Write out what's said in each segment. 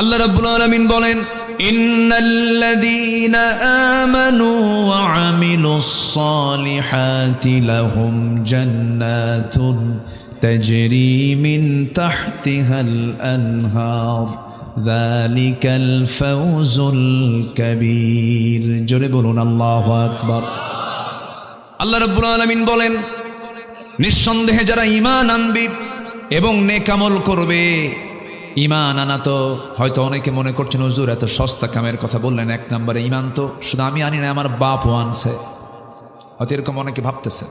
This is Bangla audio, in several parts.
আল্লাহ রাব্বুল আলামিন বলেন, ইন্নাল্লাযীনা আমানু ওয়া আমিলুস সালিহাতি লাহুম জান্নাতুন তাজরি মিন তাহতিহাল আনহার যালিকাল ফাওজুল কাবীর। জোরে বলুন আল্লাহু আকবার। আল্লাহ রাব্বুল আলামিন বলেন, নিঃসন্দেহে যারা ঈমান আনবে এবং নেক আমল করবে। ঈমান আনা তো হয়তো অনেকে মনে করছেন হুজুর এত সস্তা কামের কথা বললেন, এক নম্বরে ঈমান তো শুধু আমি আনি না, আমার বাপও আনছে। হয়তো এরকম অনেকে ভাবতেছে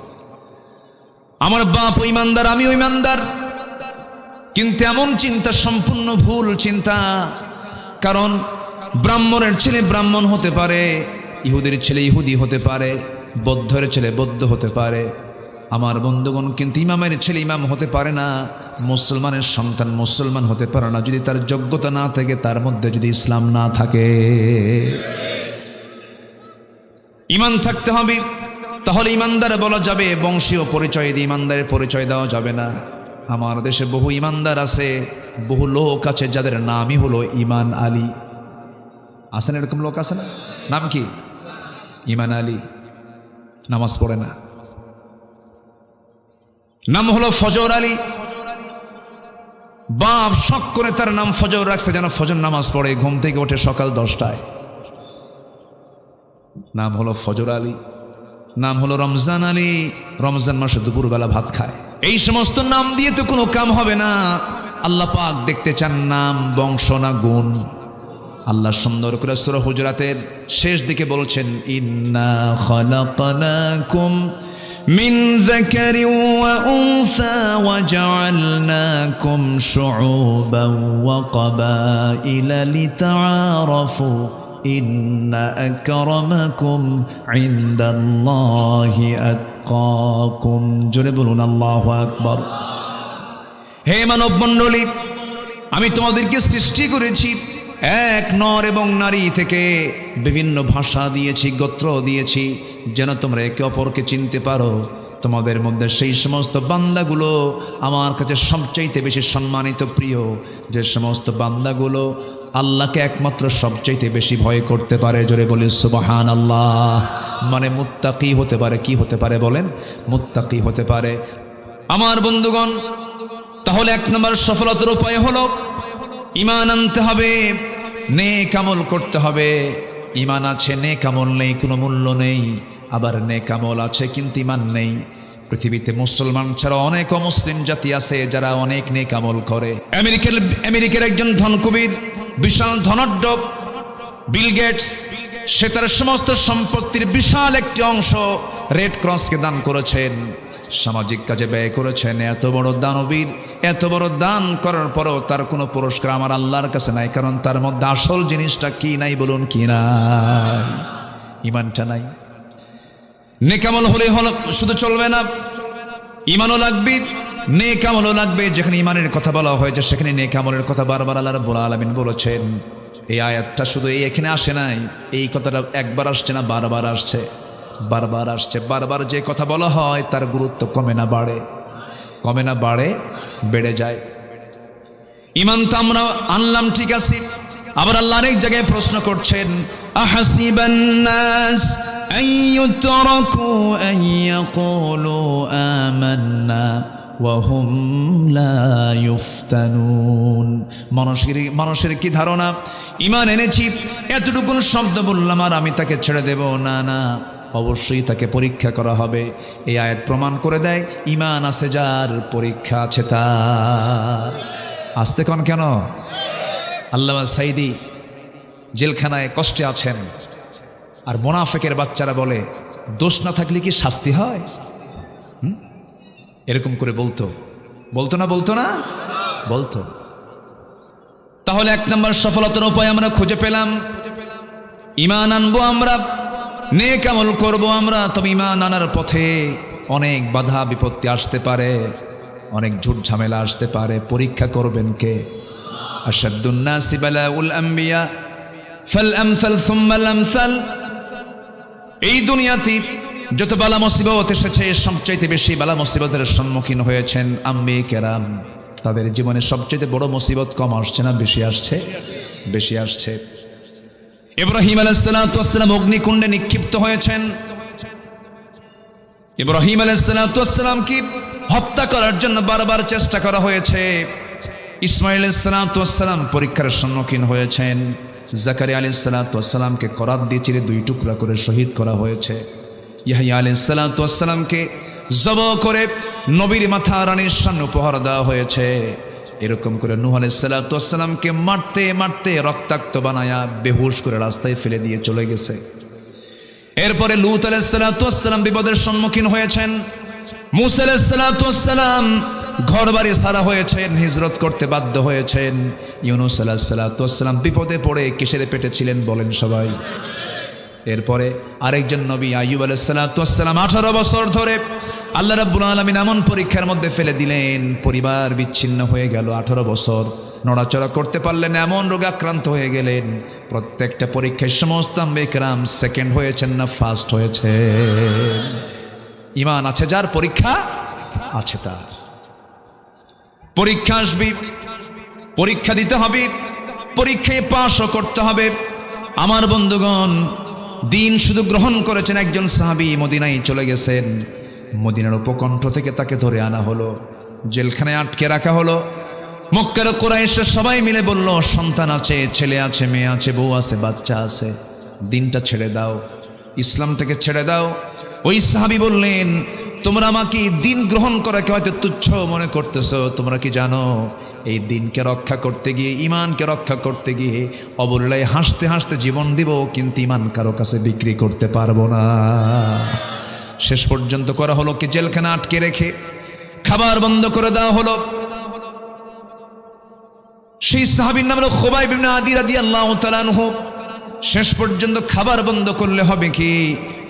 আমার বাপও ঈমানদার, আমিও ঈমানদার। কিন্তু এমন চিন্তা সম্পূর্ণ ভুল চিন্তা। কারণ ব্রাহ্মণের ছেলে ব্রাহ্মণ হতে পারে, ইহুদির ছেলে ইহুদি হতে পারে, বৌদ্ধের ছেলে বৌদ্ধ হতে পারে। আমার বন্ধুগণ, কিন্তু ইমামের ছেলে ইমাম হতে পারে না, মুসলমানের সন্তান মুসলমান হতে পারে না যদি তার যোগ্যতা না থাকে, তার মধ্যে যদি ইসলাম না থাকে। ঈমান থাকতে হবে, তাহলে ঈমানদার বলা যাবে। বংশীয় পরিচয় দিয়ে ঈমানদারের পরিচয় দেওয়া যাবে না। আমার দেশে বহু ঈমানদার আছে, বহু লোক আছে যাদের নামই হলো ঈমান আলী। আছেন এরকম লোক? আছে না? নাম কি? ঈমান আলী। নামাজ পড়ে না। নাম হলো ফজর আলী। বাপ শখ করে তার নাম ফজর রাখছে, যেন ফজর নামাজ পড়ে, ঘুম থেকে ওঠে সকাল 10টায়। নাম হলো ফজর আলী। নাম হলো রমজান আলী, রমজান মাসে দুপুরবেলা ভাত খায়। এই সমস্ত নাম দিয়ে তো কোনো কাম হবে না। আল্লাহ পাক দেখতে চান নাম, বংশ না গুণ। আল্লাহ সুন্দর করে সূরা হুজরাতের শেষ দিকে বলছেন, ইন্না খালাকনাকুম মিন যাকারিন ওয়া উনসা ওয়া জাআলনাকুম শুউবান ওয়া ক্বাবাইলা লিতাআরাফু ইন্না আকরামাকুম ইনদাল্লাহি আতকাকুম। জোরে বলুন আল্লাহু আকবার। হে মানব মণ্ডলী, আমি তোমাদেরকে সৃষ্টি করেছি এক নর এবং নারী থেকে, বিভিন্ন ভাষা দিয়েছি, গোত্র দিয়েছি, যেন তোমরা একে অপরকে চিনতে পারো। তোমাদের মধ্যে সেই সমস্ত বান্দাগুলো আমার কাছে সবচাইতে বেশি সম্মানিত, প্রিয়, যে সমস্ত বান্দাগুলো আল্লাহকে একমাত্র সবচাইতে বেশি ভয় করতে পারে। জোরে বলি সুবহানাল্লাহ। মানে মুত্তাকি হতে পারে। কি হতে পারে বলেন? মুত্তাকি হতে পারে। আমার বন্ধুগণ, তাহলে এক নম্বর সফলতার উপায় হলো ঈমান আনতে হবে, নেক আমল করতে হবে। ঈমান আছে, নেক আমল নেই, কোনো মূল্য নেই। আবার নেক আমল আছে কিন্তু ঈমান নেই। পৃথিবীতে মুসলমান ছাড়া অনেক অমুসলিম জাতি আছে যারা অনেক নেক আমল করে। আমেরিকার একজন ধনকুবের, বিশাল ধনাঢ্য বিল গেটস, সে তার সমস্ত সম্পত্তির বিশাল একটি অংশ রেড ক্রসকে দান করেছেন, সামাজিক কাজে ব্যয় করেছেন। এত বড় দানবীর, এত বড় দান করার পরেও তার কোনো পুরস্কার আমার আল্লাহর কাছে নাই। কারণ তার মধ্যে আসল জিনিসটা কি নাই বলুন? কি নাই? ঈমানটা নাই। নেক আমল হলে শুধু চলবে না, ঈমানও লাগবে, নেক আমলও লাগবে। যেখানে ঈমানের কথা বলা হয়েছে সেখানে নেক আমলের কথা বারবার আল্লাহ রাব্বুল আলামিন বলেছেন। এই আয়াতটা শুধু এখানে আসে নাই, এই কথাটা একবার আসছে না, বারবার আসছে, বারবার আসছে। বারবার যে কথা বলা হয় তার গুরুত্ব কমে না বাড়ে? কমে না বাড়ে? বেড়ে যায়। ঈমান তো আমরা আনলাম, ঠিক আছে। আবার আল্লাহ অনেক জায়গায় প্রশ্ন করছেন, আহাসিবান নাস আন ইউতরাকু আন ইয়াকুলু আমান্না ওয়া হুম লা ইফতানুন। মানুষের কি ধারণা, ঈমান এনেছি, এতটুকু শব্দ বললাম আর আমি তাকে ছেড়ে দেব? না না, অবশ্যই তাকে পরীক্ষা করা হবে। এই আয়াত প্রমাণ করে দেয়, ঈমান আছে যার, পরীক্ষা আছে তার। আসতে কোন কেন? আল্লামা সাইদি জেলখানায় কষ্টে আছেন, আর মুনাফিকের বাচ্চারা বলে, দোষ না থাকলে কি শাস্তি হয়? এরকম করে বলতো না? বলতো না? বলতো। তাহলে এক নম্বর সফলতার উপায় আমরা খুঁজে পেলাম। ঈমান আনবো আমরা, নেক আমল করবো আমরা। তবে ঈমান আনার পথে অনেক বাধা বিপত্তি আসতে পারে, অনেক ঝুট ঝামেলা আসতে পারে। পরীক্ষা করবেন কে? আশাদ্দুন নাসি বালাউল আম্বিয়া ফাল আমসাল সুম্মাল আমসাল। এই দুনিয়াতে যত বালা মুসিবত এসেছে, সবচাইতে বেশি বালা মুসিবতের সম্মুখীন হয়েছেন আম্বিয়া কেরাম। তাদের জীবনে সবচাইতে বড় মুসিবত কম আসছে না বেশি আসছে? বেশি আসছে। ইব্রাহিম আলাইহিস সালাতু ওয়াস সালাম অগ্নিকুণ্ডে নিক্ষিপ্ত হয়েছেন। ইব্রাহিম আলাইহিস সালাতু ওয়াস সালামকে হত্যা করার জন্য বারবার চেষ্টা করা হয়েছে। ইসমাঈল আলাইহিস সালাতু ওয়াস সালাম পরীক্ষার সম্মুখীন হয়েছেন। জাকারিয়া আলাইহিস সালাতু ওয়াস সালামকে করাত দিয়ে চিরে 2 টুকরা করে শহীদ করা হয়েছে। ইয়াহইয়া আলাইহিস সালাতু ওয়াস সালামকে জবাহ করে নবীর মাথা রানীর সামনে উপহার দেওয়া হয়েছে। এরকম করে নূহ আলাইহিস সালাতু ওয়াস সালামকে মারতে মারতে রক্তাক্ত বানায়া বেহুশ করে রাস্তায় ফেলে দিয়ে চলে গেছে। এরপরে লূত আলাইহিস সালাতু ওয়াস সালাম বিপদের সম্মুখীন হয়েছেন। মূসা আলাইহিস সালাতু ওয়াস সালাম ঘরবাড়ি ছাড়া হয়েছেন, হিজরত করতে বাধ্য হয়েছেন। ইউনূস আলাইহিস সালাতু ওয়াস সালাম বিপদে পড়ে কিসের পেটে ছিলেন বলেন সবাই? এরপরে আরেকজন নবী আইয়ুব আলাইহিস সালাতু ওয়াস সালাম 18 বছর ধরে আল্লাহ রাব্বুল আলামিন এমন পরীক্ষার মধ্যে ফেলে দিলেন, পরিবার বিচ্ছিন্ন হয়ে গেল। 18 বছর নড়াচড়া করতে পারলেন, এমন রোগে আক্রান্ত হয়ে গেলেন। প্রত্যেকটা পরীক্ষায় সমস্ত আম্বিয়া কেরাম সেকেন্ড হয়েছেন না ফার্স্ট হয়েছে? ঈমান আছে যার, পরীক্ষা আছে তার। পরীক্ষা আসবে, পরীক্ষা দিতে হবে, পরীক্ষায় পাশও করতে হবে। আমার বন্ধুগণ, দিন শুধু গ্রহণ করেছেন একজন সাহাবী, মদিনায় চলে গেছেন। মদিনার উপকণ্ঠ থেকে তাকে ধরে আনা হলো, জেলখানায় আটকে রাখা হলো। মক্কার কুরাইশরা সবাই মিলে বলল, সন্তান আছে, ছেলে আছে, মেয়ে আছে, বউ আছে, বাচ্চা আছে, দিনটা ছেড়ে দাও, ইসলামটাকে ছেড়ে দাও। ওই সাহাবী বললেন, তোমরা আমাকে দিন গ্রহণ করাকে হয়তো তুচ্ছ মনে করতেছো, তোমরা কি জানো এই দিনকে রক্ষা করতে গিয়ে, ইমানকে রক্ষা করতে গিয়ে অবলীলায় হাসতে হাসতে জীবন দিব, কিন্তু ইমান কারো কাছে বিক্রি করতে পারবো না। শেষ পর্যন্ত করা হলো কি, জেলখানা আটকে রেখে খাবার বন্ধ করে দেওয়া হলো। সেই সাহাবীর নাম হলো খুবাইব ইবনে আদি রাদিয়াল্লাহু তাআলা আনহু। শেষ পর্যন্ত খাবার বন্ধ করলে হবে কি,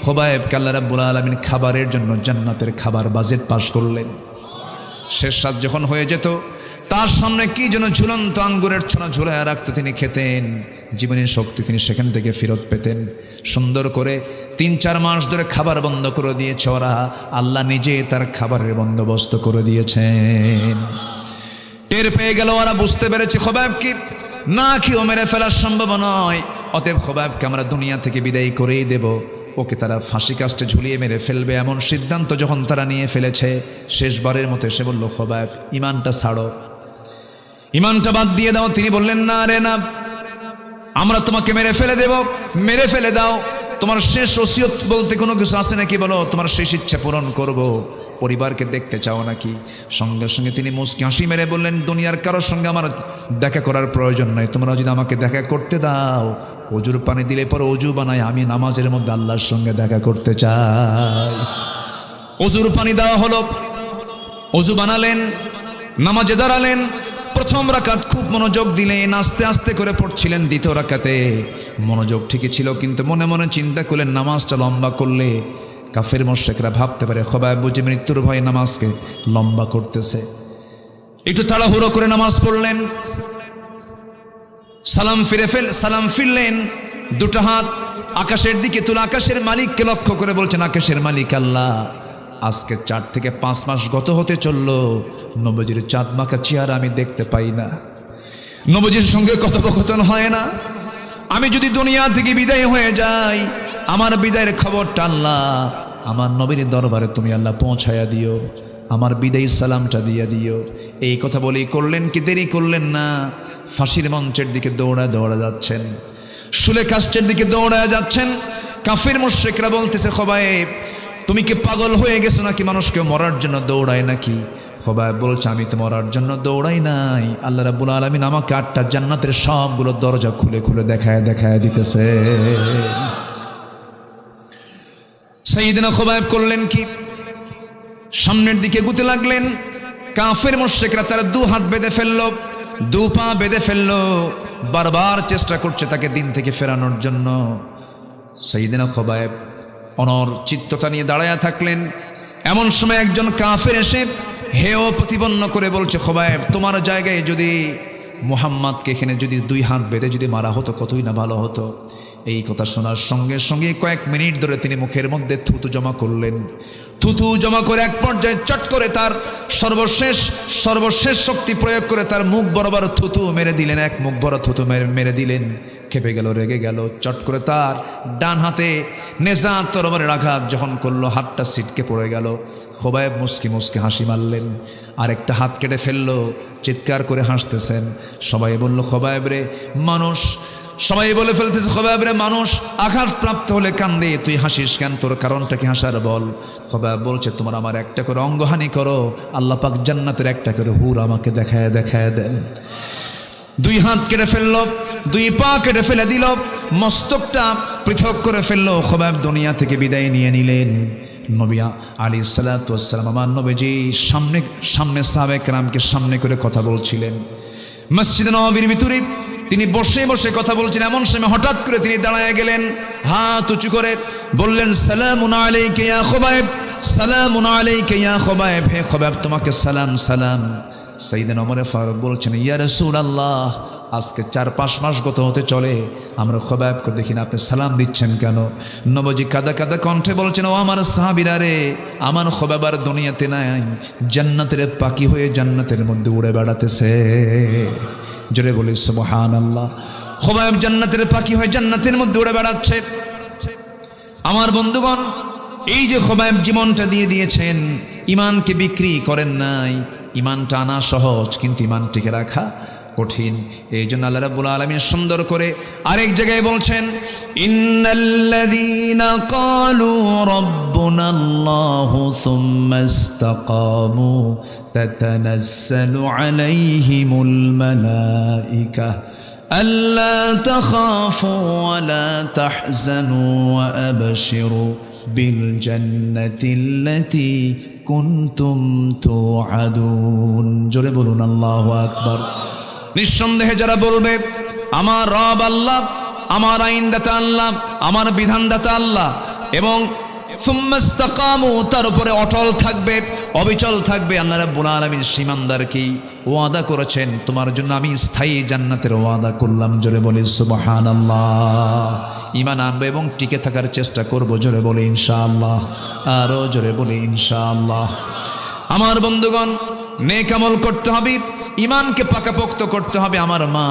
খুবাইবকে আল্লাহ রাব্বুল আলামিন খাবারের জন্য জান্নাতের খাবার বাজেট পাশ করলেন। শেষ রাত যখন হয়ে যেত, তার সামনে কি যেন ঝুলন্ত আঙ্গুরের ছোনা ঝুলায় রাখতে তিনি খেতেন, জীবনের শক্তি তিনি সেখান থেকে ফেরত পেতেন। সুন্দর করে 3-4 মাস ধরে খাবার বন্ধ করে দিয়েছে ওরা, আল্লাহ নিজে তার খাবারের বন্দোবস্ত করে দিয়েছেন। টের পেয়ে গেল ওরা, বুঝতে পেরেছে খুবাইবকে না খেয়েও মেরে ফেলার সম্ভব নয়, অতএব খুবাইবকে আমরা দুনিয়া থেকে বিদায় করেই দেব, ওকে তারা ফাঁসি কাস্টে ঝুলিয়ে মেরে ফেলবে। এমন সিদ্ধান্ত যখন তারা নিয়ে ফেলেছে, শেষবারের মতো এসে বলল, খুবাইব ইমানটা ছাড়ো, ইমানটা বাদ দিয়ে দাও। তিনি বললেন, না রে না, আমরা তোমাকে মেরে ফেলে দেব, মেরে ফেলে দাও। তোমার শেষ ওসিয়ত বলতে কোনো কিছু আছে নাকি বলো, তোমার শেষ ইচ্ছা পূরণ করব, পরিবারকে দেখতে চাও নাকি? সঙ্গে সঙ্গে তিনি মুচকি হাসি মেরে বললেন, দুনিয়ার কারোর সঙ্গে আমার দেখা করার প্রয়োজন নাই, তোমরা যদি আমাকে দেখা করতে দাও, অজুর পানি দিলে পরে অজু বানাই আমি নামাজের মধ্যে আল্লাহর সঙ্গে দেখা করতে চাই। অজুর পানি দেওয়া হলো, অজু বানালেন, নামাজে দাঁড়ালেন। প্রথম রাকাত খুব মনোযোগ দিলেন, আস্তে আস্তে করে পড়ছিলেন। দ্বিতীয় রাকাতে মনোযোগ ঠিকই ছিল, কিন্তু মনে মনে চিন্তা করলেন, নামাজটা লম্বা করলে কাফের মুশরিকরা ভাবতে পারে খুবাইব বুঝি মৃত্যুর ভয়ে নামাজকে লম্বা করতেছে। একটু তাড়াহুড়ো করে নামাজ পড়লেন, সালাম ফিরলেন, দুটো হাত আকাশের দিকে তুলে আকাশের মালিককে লক্ষ্য করে বলছেন, আকাশের মালিক আল্লাহ, আজকে 4 থেকে 5 মাস গত হতে চললো, নবীজির চাঁদ মাখা চেহারা আমি দেখতে পাই না, নবীজির সঙ্গে কথোপকথন হয় না। আমি যদি দুনিয়া থেকে বিদায় হয়ে যাই, আমার বিদায়ের খবরটা আল্লাহ আমার নবীর দরবারে তুমি আল্লাহ পৌঁছায়া দিও, আমার বিদায়ী সালামটা দিয়ে দিও। এই কথা বলেই করলেন কি, দেরি করলেন না, ফাঁসির মঞ্চের দিকে দৌড়া যাচ্ছেন, শুলে কাষ্টের দিকে দৌড়া যাচ্ছেন। কাফের মুশরিকরা বলতেছে, খুবাইব তুমি কি পাগল হয়ে গেছো নাকি, মানুষকে মরার জন্য দৌড়ায় নাকি? খুবাইব বলছে, আমি তো মরার জন্য দৌড়াই নাই, আল্লাহ রাব্বুল আলামিন আমাকে 8টা জান্নাতের সবগুলো দরজা খুলে খুলে দেখায় দিতেছে। সাইয়েদনা খুবাইব করলেন কি, সামনের দিকে এগুতে লাগলেন। কাফের মুশরিকরা তার 2 হাত বেঁধে ফেললো, 2 পা বেঁধে ফেললো, বারবার চেষ্টা করছে তাকে দিন থেকে ফেরানোর জন্য। সাইয়েদনা খুবাইব অনর চিত্ততা নিয়ে দাঁড়ায়া থাকলেন। এমন সময় একজন কাফের এসে হেয় প্রতিপন্ন করে বলছে, খুবাইব তোমার জায়গায় যদি মুহাম্মদকে এখানে যদি 2 হাত বেঁধে যদি মারা হতো কতই না ভালো হতো। এই কথা শোনার সঙ্গে সঙ্গে কয়েক মিনিট ধরে তিনি মুখের মধ্যে থুতু জমা করলেন। থুতু জমা করে এক পর্যায়ে চট করে তার সর্বশেষ শক্তি প্রয়োগ করে তার মুখ বরাবর থুতু মেরে দিলেন, এক মুখ বড় থুতু মেরে দিলেন। খেপে গেল, রেগে গেল, চট করে তার ডান হাতে নেজা তরবারের আঘাত যখন করলো, হাতটা ছিটকে পড়ে গেল। খোবায়েব মুস্কি মুস্কি হাসি মারলেন, আরেকটা হাত কেটে ফেললো, চিৎকার করে হাসতেছেন। সবাই বলল, খোবায়েব রে মানুষ, সবাই বলে ফেলতেছে, খোবায়েব রে মানুষ আঘাতপ্রাপ্ত হলে কান্দে, তুই হাসিস কেন, তোর কারণটা কি হাসার বল। খোবায়েব বলছে, তোমার আমার একটা করে অঙ্গহানি করো, আল্লাহ পাক জান্নাতের একটা করে হুর আমাকে দেখায় দেন। দুই হাত কেটে ফেললো, দুই পা কেটে ফেলে দিল, মস্তকটা পৃথক করে ফেললো। খোবায়েব দুনিয়া থেকে বিদায় নিয়ে নিলেন। নবী আলাইহিস সালাতু ওয়াস সালাম, আমার নবীজি সামনে সাহাবায়ে কেরামকে সামনে করে কথা বলছিলেন। মসজিদে নববীর ভিতরে তিনি বসে বসে কথা বলছেন, এমন সময় হঠাৎ করে তিনি দাঁড়ায় গেলেন, হাত উঁচু করে বললেন, সালামুন আলাইকা ইয়া খোবায়েব, সালামুন আলাইকা ইয়া খোবায়েব, হে খোবায়েব তোমাকে সালাম সালাম। সাইয়েদনা ওমর ফারুক বলছেন, ইয়া রাসূলুল্লাহ, আজকে 4-5 মাস গত হতে চলে, আমরা খোবায়েবকে দেখি না, আপনি সালাম দিচ্ছেন কেন? নবীজি কাদা কাদা কণ্ঠে বলছেন, ও আমার সাহাবীরা রে, আমার খোবায়েব আর দুনিয়াতে নাই, জান্নাতের পাখি হয়ে জান্নাতের মধ্যে উড়ে বেড়াতেছে। জোরে বলি সুবহানাল্লাহ। খোবায়েব জান্নাতের পাখি হয়ে জান্নাতের মধ্যে উড়ে বেড়াচ্ছে। আমার বন্ধুগণ, এই যে খোবায়েব জীবনটা দিয়ে দিয়েছেন, ইমানকে বিক্রি করেন নাই। ইমানটা আনা সহজ, কিন্তু ইমানটিকে রাখা কঠিন। এই জন্য আল্লাহ রাব্বুল আলামিন সুন্দর করে আরেক জায়গায় বলছেন, ইন্নাল্লাযীনা ক্বালু রাব্বুনাল্লাহু সুম্মা ইসতাকামু তাতানাজ্জালু আলাইহিমুল মালায়েকা আল্লা তাখাফু ওয়া লা তাহজানু ওয়া আবশিরু বিল জান্নাতিল্লাতী কুনতুম তুআদুন। জোরে বলুন আল্লাহু আকবার। নিঃসন্দেহে যারা বলবে আমার রব আল্লাহ, আমার আইনদাতা আল্লাহ, আমার বিধানদাতা আল্লাহ, এবং সুম্মা ইসতাকামু, তার উপরে অটল থাকবে, অবিচল থাকবে, আল্লাহ রাব্বুল আলামিন ঈমানদারকে ওয়াদা করেছেন, তোমার জন্য আমি স্থায়ী জান্নাতের ওয়াদা করলাম। জোরে বলি সুবহানাল্লাহ। ঈমান আনবে এবং টিকে থাকার চেষ্টা করব। জোরে বলি ইনশাআল্লাহ। আরো জোরে বলি ইনশাআল্লাহ। আমার বন্ধুগণ, নেক আমল করতে হবে, ঈমানকে পাকাপোক্ত করতে হবে। আমার মা,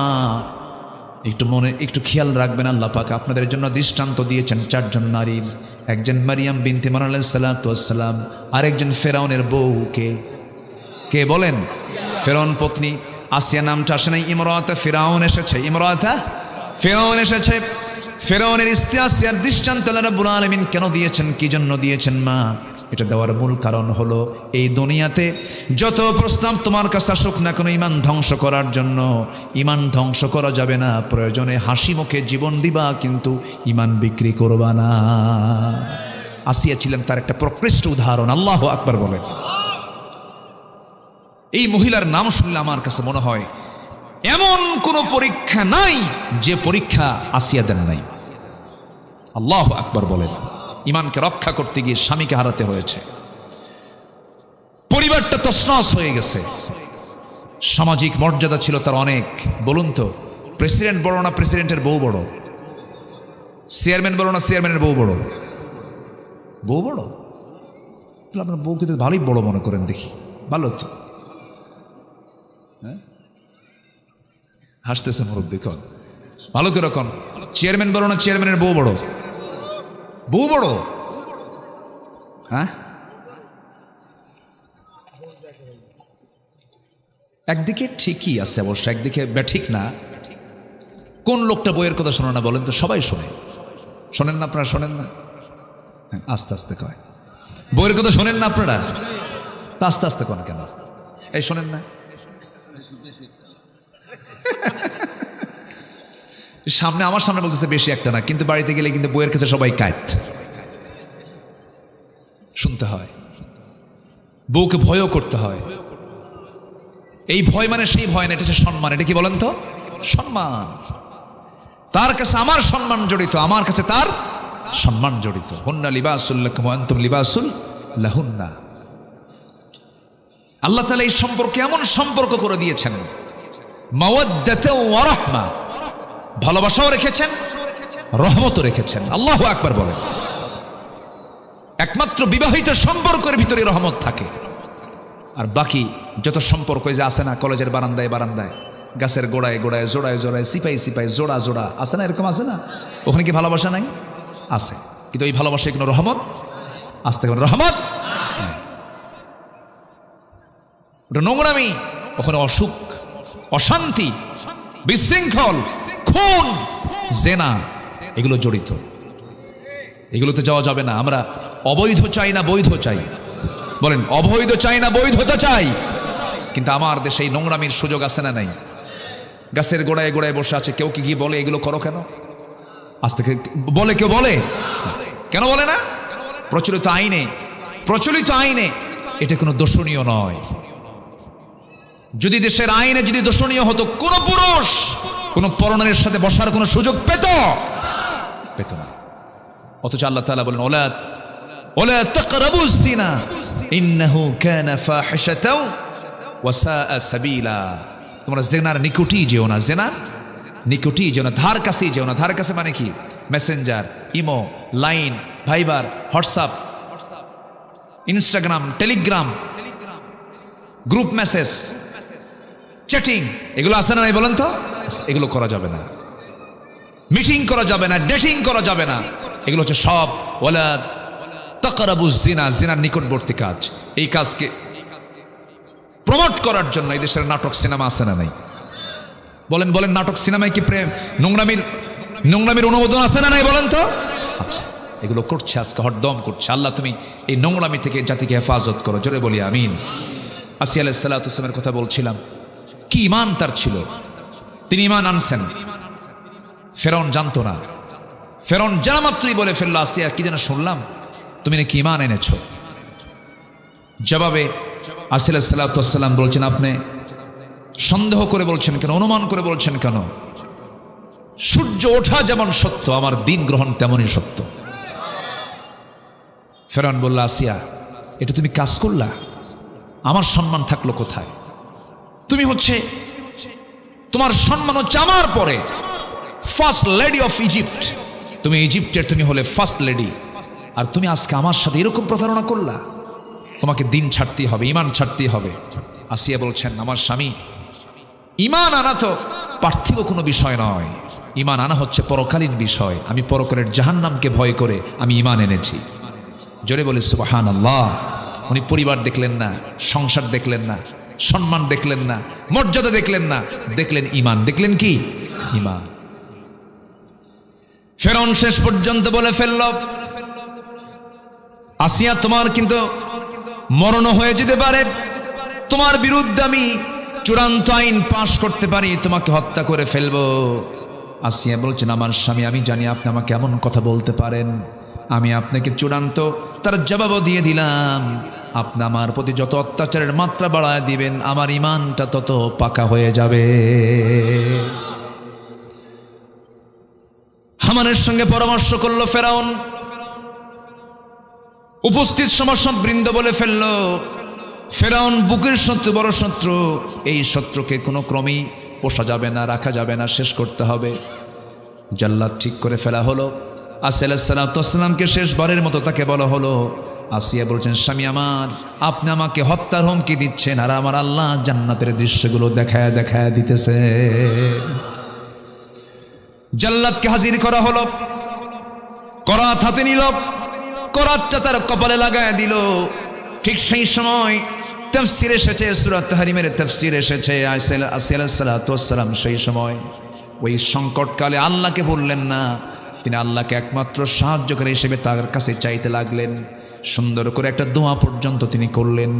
একটু খেয়াল রাখবেন, আল্লাহ পাক আপনাদের জন্য দৃষ্টান্ত দিয়েছেন 4 জন নারীর। একজন মারিয়াম বিনতে ইমরান আলাইহিস সালাতু ওয়াস সালাম, আরেকজন ফেরাউনের বউকে, কে বলেন? ফেরাউন পত্নী আসিয়া নামটা আসে নাই, ইমরাতা ফিরাউন এসেছে, ইমরাতা ফিরাউন এসেছে। ফেরাউনের স্ত্রী আসিয়ার দৃষ্টান্ত আল্লাহ রাব্বুল আলামিন কেন দিয়েছেন, কি জন্য দিয়েছেন মা? এটা দেওয়ার মূল কারণ হলো, এই দুনিয়াতে যত প্রস্তাব তোমার কাছে আসুক না কেন, ঈমান ধ্বংস করার জন্য, ঈমান ধ্বংস করা যাবে না। প্রয়োজনে হাসি মুখে জীবন দিবা, কিন্তু ঈমান বিক্রি করবা না। আসিয়া ছিলেন তার একটা প্রকৃষ্ট উদাহরণ। আল্লাহু আকবার বলেন। এই মহিলার নাম শুনলে আমার কাছে মনে হয় এমন কোন পরীক্ষা নাই যে পরীক্ষা আসিয়া দেন নাই। আল্লাহু আকবার বলেন। ঈমানকে রক্ষা করতে গিয়ে স্বামীকে হারাতে হয়েছে, পরিবারটা তছনছ হয়ে গেছে, সামাজিক মর্যাদা ছিল তার অনেক। বলুন তো, প্রেসিডেন্ট বড় না প্রেসিডেন্টের বউ বড়? চেয়ারম্যান বড় না চেয়ারম্যানের বউ বড়? বউ বড়। আপনার বউকে তো ভালোই বড় মনে করেন দেখি, ভালো তো। হ্যাঁ, হাসতেছে মুরব্বী, কন ভালো করে কন। চেয়ারম্যান বড় না চেয়ারম্যানের বউ বড়? বউ বড়। হ্যাঁ, একদিকে ঠিকই আছে অবশ্য, একদিকে ঠিক না। কোন লোকটা বইয়ের কথা শোনে না বলেন তো? সবাই শোনে। শোনেন না আপনারা? শোনেন না? আস্তে আস্তে কয়। বইয়ের কথা শোনেন না আপনারা? আস্তে আস্তে কন কেন? এই শোনেন না? সামনে, আমার সামনে বলতেছে বেশি একটা না, কিন্তু বাড়িতে গেলে কিন্তু বইয়ের কাছে সবাই কাট। শুনতে হয়, বউকে ভয়ও করতে হয়। এই ভয় মানে সেই ভয় না, এটা হচ্ছে সম্মান। এটা কি বলেন তো? সম্মান। তার কাছে আমার সম্মান জড়িত, আমার কাছে তার সম্মান জড়িত। হুন্না লিবাসুল লাকুম ওয়া আনতুম লিবাসুল লাহুন্না। আল্লাহ তাআলা এই সম্পর্কে এমন সম্পর্ক করে দিয়েছেন, মাওয়াদ্দাতাও ওয়া রাহমা, ভালোবাসাও রেখেছেন, রহমতও রেখেছেন। আল্লাহু আকবার বলেন। একমাত্র বিবাহিত সম্পর্কের ভিতরে রহমত থাকে। আর বাকি যত সম্পর্ক যে আছে না, কলেজের বারান্দায় বারান্দায়, গাছের গোড়ায় গোড়ায়, জোড়ায় জোড়ায়, সিপাই সিপাই, জোড়া জোড়া আছে না, এরকম আছে না? ওখানে কি ভালোবাসা নাই? আছে, কিন্তু ওই ভালোবাসায় কোনো রহমত আসতে কোনো রহমত, ওটা নোংরামি, ওখানে অসুখ, অশান্তি, বিশৃঙ্খল, খুন, জেনা এগুলো জড়িত। এগুলোতে যাওয়া যাবে না। আমরা অবৈধ চাই না, বৈধ চাই। বলেন, অবৈধ চাই না, বৈধতা চাই। কিন্তু আমার দেশে এই নোংরামির সুযোগ আছে না নাই? গাছের গোড়ায় গোড়ায় বসে আছে, কেউ কি গিয়ে বলে এগুলো করো কেন? আজ থেকে বলে, কেউ বলে কেন? বলে না। প্রচলিত আইনে এটা কোনো দোষণীয় নয়। যদি দেশের আইনে যদি দোষণীয় হতো, কোন পুরুষ কোন পরনারীর সাথে বসার কোনো সুযোগ পেত না। অথচ আল্লাহ তাআলা বলেন, ওয়ালা তাকরাবুজ জিনা ইন্নাহু কানা ফাহিশাতাও ওয়া সাআ সাবিলা। তোমরা জেনার নিকটই যেও না, জেনার নিকটই যেও না, ধার কাছেই যেও না। ধার কাছে মানে কি? Messenger, Imo, Line, Viber, WhatsApp, Instagram, Telegram, group message, chatting, এগুলো আছে না নাই বলেন তো? এগুলো করা যাবে না। মিটিং করা যাবে না, ডেটিং করা যাবে না। এগুলো হচ্ছে সব ওয়ালা তাকরাবুজ জিনা, জিনার নিকটবর্তী কাজ। এই কাজকে প্রমোট করার জন্য এই দেশের নাটক সিনেমা আছে না নাই? বলেন, নাটক সিনেমায় কি প্রেম, নোংরামির অনুমোদন আছে না নাই বলেন তো? আচ্ছা, এগুলো করছে আজকে, হরদম করছে। আল্লাহ তুমি এই নোংরামি থেকে জাতিকে হেফাজত করো, জোরে বলি আমিন। আসিয়া আলাইহিস সালাতু ওয়াস সালামের কথা বলছিলাম, কি ইমান তার ছিল। তিনি ইমান আনছেন, ফেরাউন জানতো না। ফেরাউন জানা মাত্রই বলে ফেললো, আসিয়া কি যেন শুনলাম তুমি নাকি ইমান এনেছো। জবাবে আসিয়া আলাইহিস সালাতু ওয়াস সালাম বলছেন, আপনি সন্দেহ করে বলছেন কেন, অনুমান করে বলছেন কেন? সূর্য ওঠা যেমন সত্য, আমার দিন গ্রহণ তেমনই সত্য। ফেরাউন বলল, আসিয়া এটা তুমি কাজ করলা, আমার সম্মান থাকলো কোথায়? তুমি হচ্ছে, তোমার সম্মান হচ্ছে আমার পরে ফার্স্ট লেডি অফ ইজিপ্ট। তুমি ইজিপ্টের, তুমি হলে ফার্স্ট লেডি, আর তুমি আজকে আমার সাথে এরকম প্রতারণা করলা। তোমাকে দিন ছাড়তেই হবে, ইমান ছাড়তেই হবে। আসিয়া বলছেন, আমার স্বামী, ইমান আনা তো পার্থিব কোনো বিষয় নয়, ইমান আনা হচ্ছে পরকালীন বিষয়। আমি পরকালের জাহান্নামকে ভয় করে আমি ইমান এনেছি। জোরে বলে সুবহানাল্লাহ। উনি পরিবার দেখলেন না, সংসার দেখলেন না, সম্মান দেখলেন না, মর্যাদা দেখলেন না, দেখলেন ইমান। দেখলেন কি? ইমান। ফেরাউন শেষ পর্যন্ত বলে ফেলল, আসিয়া তোমার কিন্তু মরণ হয়ে যেতে পারে, তোমার বিরুদ্ধে আমি চূড়ান্ত আইন পাশ করতে পারি, তোমাকে হত্যা করে ফেলবো। আসিয়া বলছেন, আমার স্বামী, আমি জানি আপনি আমাকে এমন কথা বলতে পারেন, আমি আপনাকে চূড়ান্ত তার জবাবও দিয়ে দিলাম। আপনি আমার প্রতি যত অত্যাচারের মাত্রা বাড়ায় দিবেন, আমার ইমানটা তত পাকা হয়ে যাবে। হামানের সঙ্গে পরামর্শ করলো ফেরাউন। উপস্থিত সমস্ত বৃন্দ বলে ফেলল, ফেরাউন বুকের শত্রু, বড় শত্রু। এই শত্রুকে কোনো ক্রমেই পোষা যাবে না, রাখা যাবে না, শেষ করতে হবে। জাল্লাদ ঠিক করে ফেলা হলো। আসিয়া আলাইহিস সালাতু ওয়াস সালামকে শেষবারের মতো তাকে বলা হলো। আসিয়া বলছেন, স্বামী আমার, আপনি আমাকে হত্যার হুমকি দিচ্ছেন, আর আমার আল্লাহ জান্নাতের দৃশ্যগুলো দেখায় দেখায় দিতেছে। জাল্লাদকে হাজির করা হলো, করাত হাতে নিল, করাতটা তার কপালে লাগায় দিল। ঠিক সেই সময় তাফসীর এসেছে, সূরা তাহরিমের তাফসীর এসেছে, আসিয়া আলাইহিস সালাতু ওয়াস সালাম সেই সময় ওই সংকটকালে আল্লাহকে বললেন না, তিনি আল্লাহকে একমাত্র সাহায্যকারী হিসেবে তার কাছে চাইতে লাগলেন। সুন্দর করে একটা দোয়া পর্যন্ত তিনি করলেন,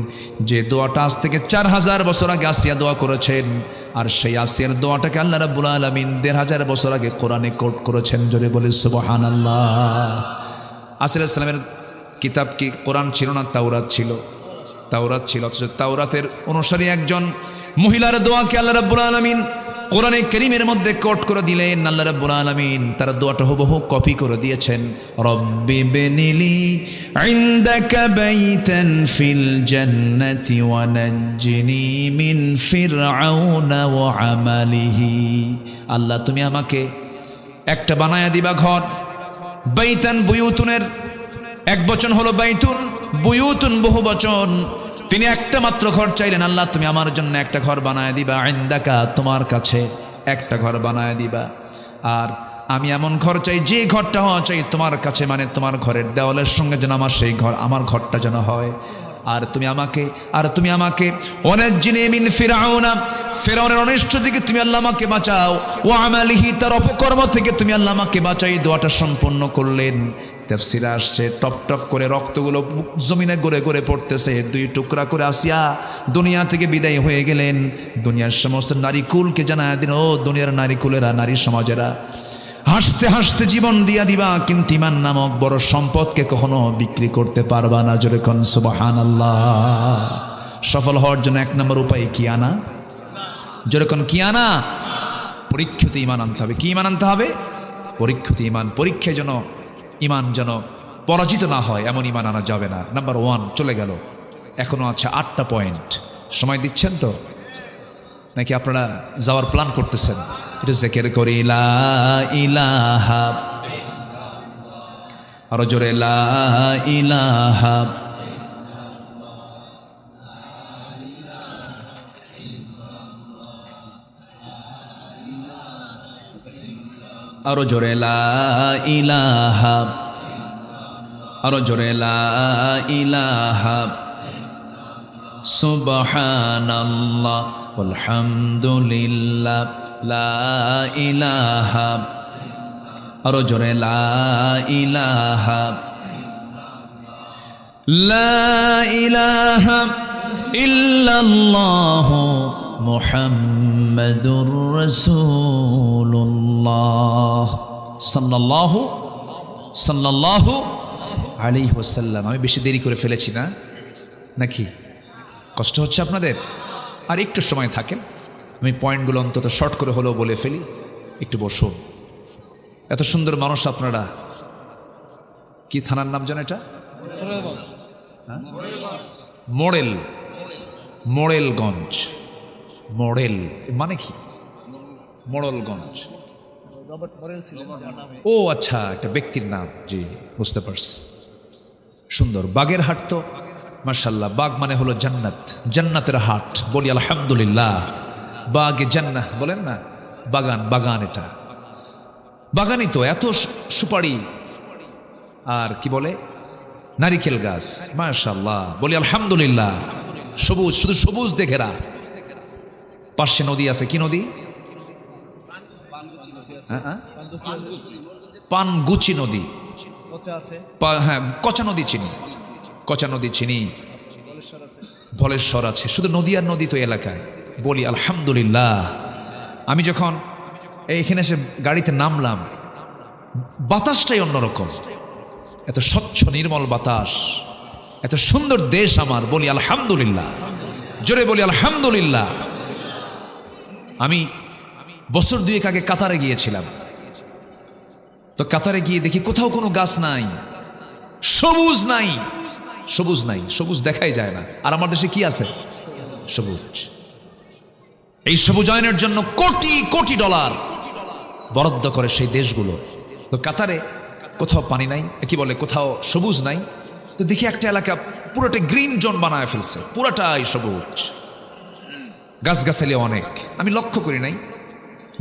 যে দোয়াটা আজ থেকে 4000 বছর আগে আসিয়া দোয়া করেছেন। আর সেই আসিয়ার দোয়াটাকে আল্লাহ রাব্বুল আলামিন 1500 বছর আগে কোরআনে কোট করেছেন। জোরে বলি সুবহানাল্লাহ। আসিয়া আলাইহিস সালামের কিতাব কি কোরআন ছিল না? তাওরাত ছিল। তাওরাত ছিল, অথচ তাওরাতের অনুসারী একজন মহিলার দোয়াকে আল্লাহ রাব্বুল আলামিন কোরআনে কারীমের মধ্যে কোট করে দিলেন। আল্লাহ রাব্বুল আলামিন তার দোয়াটা হুবহু কপি করে দিয়েছেন। রব্বি বিনিলি ইনদাকা বাইতান ফিল জান্নাতি ওয়া নাজ্জিনি মিন ফিরআউনা ওয়া আমালিহি। আল্লাহ তুমি আমাকে একটা বানায়া দিবা ঘর, বাইতান বুয়ুতুনের এক বচন হলো বাইতুন, বুয়ুতুন বহু বচন। তিনি একটা মাত্র ঘর চাইলেন, আল্লাহ তুমি আমার জন্য একটা ঘর বানায় দিবা, ইনদাকা তোমার কাছে একটা ঘর বানায় দিবা। আর আমি এমন ঘর চাই যে ঘরটা হওয়া চাই তোমার কাছে, মানে তোমার ঘরের দেওয়ালের সঙ্গে যেন আমার সেই ঘর, আমার ঘরটা যেন হয়। আর তুমি আমাকে ওয়ানাজ্জিনি মিন ফিরআউনা, ফিরআউনের অনিষ্ট থেকে তুমি আল্লাহ আমাকে বাঁচাও, ওয়া আমালিহি, তার অপকর্ম থেকে তুমি আল্লাহ আমাকে বাঁচাই। দোয়াটা সম্পন্ন করলেন। তাফসীরে আসছে টপ টপ করে রক্তগুলো জমিনে গড়ে গড়ে পড়তেছে। দুই টুকরা করে আসিয়া দুনিয়া থেকে বিদায় হয়ে গেলেন। দুনিয়ার সমস্ত নারী কুলকে জানায় দিন, ও দুনিয়ার নারী কুলেরা, নারী সমাজেরা, হাসতে হাসতে জীবন দিয়া দিবা, কিন্তু ঈমান নামক বড় সম্পদকে কখনো বিক্রি করতে পারবা না। জোরে কোন সুবহানাল্লাহ। সফল হওয়ার জন্য এক নম্বর উপায় কি আনা? জোরে কোন কি আনা? পরীক্ষিত ঈমান আনতে হবে। কি ঈমান আনতে হবে? পরীক্ষিত ঈমান। পরীক্ষায় যেন ঈমান যেন পরাজিত না হয়, এমন ঈমান আনা যাবে না। নাম্বার 1 চলে গেল। এখনো আছে 8টা পয়েন্ট। সময় দিচ্ছেন তো নাকি আপনারা যাওয়ার প্ল্যান করতেছেন? এটা জিকির করি লা ইলাহা, আরো জোরে লা ইলাহা, আরো জোরে লা ইলাহা, আরো জোরে লা ইলাহা, সুবহানাল্লাহ আলহামদুলিল্লাহ, লা ইলাহা, আরো জোরে লা ইলাহা, লা ইলাহা ইল্লাল্লাহ মুহাম্মাদুর রাসূলুল্লাহ সাল্লাল্লাহু আলাইহি ওয়াসাল্লাম। আমি বেশি দেরি করে ফেলেছি না নাকি? কষ্ট হচ্ছে আপনাদের? আর একটু সময় থাকেন, আমি পয়েন্টগুলো অন্তত শর্ট করে হলেও বলে ফেলি। একটু বসুন। এত সুন্দর মানুষ আপনারা। কি থানার নাম জানেন এটা? মোড়েল, মোড়েলগঞ্জ। মোড়েল মানে কি? মোড়লগঞ্জ। ও আচ্ছা, একটা ব্যক্তির নাম। জি, বুঝতে পারছি। সুন্দর। বাগের হাট তো মাশাআল্লাহ। বাগ মানে হলো জান্নাত, জান্নাতের হাট। বলি আলহামদুলিল্লাহ। বাগে জান্নাহ বলেন না, বাগান, বাগান। এটা বাগানই তো। এত সুপারি আর কি বলে নারিকেল গাছ, মাশাআল্লাহ। বলি আলহামদুলিল্লাহ। সবুজ, শুধু সবুজ দেখেরা। পাশে নদী আছে। কি নদী? পানগুচি নদী। হ্যাঁ, কচা নদী চিনি, কচা নদী চিনি। ভলেশ্বর আছে। শুধু নদী আর নদী তো এলাকায়। বলি আলহামদুলিল্লাহ। আমি যখন এইখানে এসে গাড়িতে নামলাম, বাতাসটাই অন্যরকম। এত স্বচ্ছ নির্মল বাতাস, এত সুন্দর দেশ আমার। বলি আলহামদুলিল্লাহ। জোরে বলি আলহামদুলিল্লাহ। আমি বছর 2 আগে কাতারে গিয়েছিলাম। তো কাতারে গিয়ে দেখি কোথাও কোনো গাছ নাই, সবুজ নাই, সবুজ নাই, সবুজ দেখাই যায় না। আর আমার দেশে কি আছে? সবুজ। এই সবুজায়নের জন্য কোটি কোটি ডলার বরাদ্দ করে সেই দেশগুলো। তো কাতারে কোথাও পানি নাই, কি বলে, কোথাও সবুজ নাই। তো দেখি একটা এলাকা পুরোটা গ্রিন জোন বানায় ফেলছে, পুরোটাই সবুজ, গাছগাছালি অনেক। আমি লক্ষ্য করি নাই,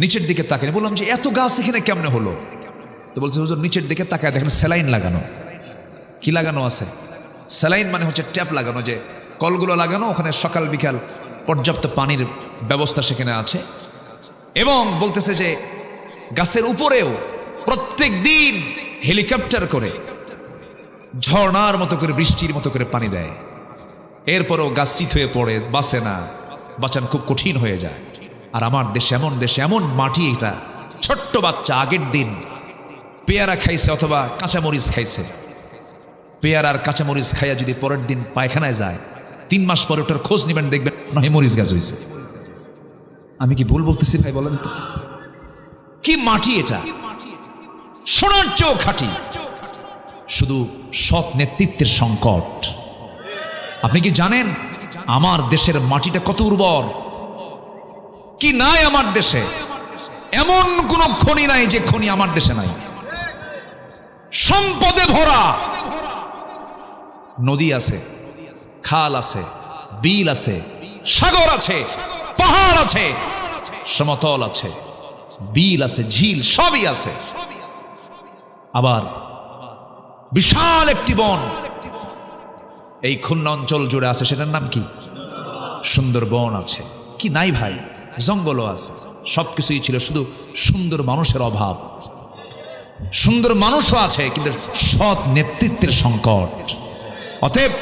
নিচের দিকে তাকাই। বললাম যে এত গাছ এখানে কেমনে হলো? তো বলছে হুজুর নিচের দিকে তাকায় দেখেন স্যালাইন লাগানো। কি লাগানো আছে? স্যালাইন মানে হচ্ছে ট্যাপ লাগানো, যে কলগুলো লাগানো, ওখানে সকাল বিকাল পর্যাপ্ত পানির ব্যবস্থা সেখানে আছে। এবং বলতেছে যে গাছের উপরেও প্রত্যেক দিন হেলিকপ্টার করে ঝর্ণার মতো করে, বৃষ্টির মতো করে পানি দেয়। এরপরও গাছ চিত হয়ে পড়ে, বাঁচে না, বাঁচানো খুব কঠিন হয়ে যায়। আর আমার দেশে এমন দেশে এমন মাটি, এটা ছোট্ট বাচ্চা আগের দিন পেয়ারা খাইছে অথবা কাঁচামরিচ খাইছে, পেয়ারার কাঁচামরিচ খাইয়া যদি পরের দিন পায়খানায় যায়, 3 মাস পরে ওটার খোঁজ নেবেন, দেখবেন নয় মরিচ গাছ হয়েছে। আমি কি ভুল বলতেছি ভাই? বলেন তো, কি মাটি এটা! সোনার চেয়েও খাঁটি। শুধু সৎ নেতৃত্বের সংকট। আপনি কি জানেন আমার দেশের মাটিটা কত উর্বর? কি নাই আমার দেশে? এমন কোন খনি নাই যে খনি আমার দেশে নাই। সম্পদে ভরা, নদী আছে, খাল আছে, বিল আছে, সাগর আছে, পাহাড় আছে, সমতল আছে, বিল আছে, ঝিল সবই আছে। আবার বিশাল একটি বন এই খুলনা অঞ্চল জুড়ে আছে, সেটার নাম কি? সুন্দরবন আছে। কি নাই ভাই, জঙ্গলও আছে, সবকিছুই ছিল, শুধু সুন্দর মানুষের অভাব। সুন্দর মানুষও আছে কিন্তু সৎ নেতৃত্বের সংকট। অতএব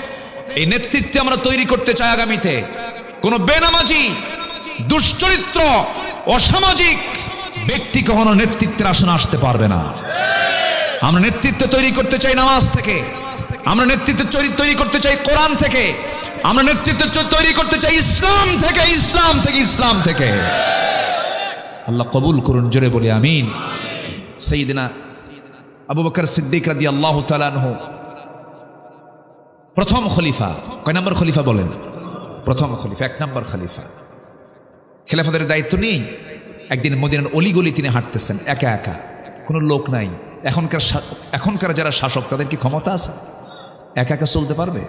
এই নেতৃত্বে আমরা তৈরি করতে চাই আগামীতে কোন বেনামাজি, দুশ্চরিত্র, অসামাজিক ব্যক্তি কখনো নেতৃত্বের আসনে আসতে পারবে না। আমরা নেতৃত্ব তৈরি করতে চাই নামাজ থেকে, আমরা নেতৃত্ব তৈরি করতে চাই কোরআন থেকে, আমরা নেতৃত্ব তৈরি করতে চাই ইসলাম থেকে, ইসলাম থেকে, ইসলাম থেকে। আল্লাহ কবুল করুন, জোরে বলি আমিন। সাইয়েদনা আবু বকর সিদ্দিক রাদিয়াল্লাহু তাআলা আনহু প্রথম খলিফা। কয় নম্বর খলিফা বলেন? প্রথম খলিফা, 1 নম্বর খলিফা। খেলাফতের দায়িত্ব নিয়ে একদিন মদিনার অলিগলি তিনি হাঁটতেছেন একা একা, কোনো লোক নাই। এখনকার যারা শাসক তাদের কি ক্ষমতা আছে? একা একা চলতে পারবে?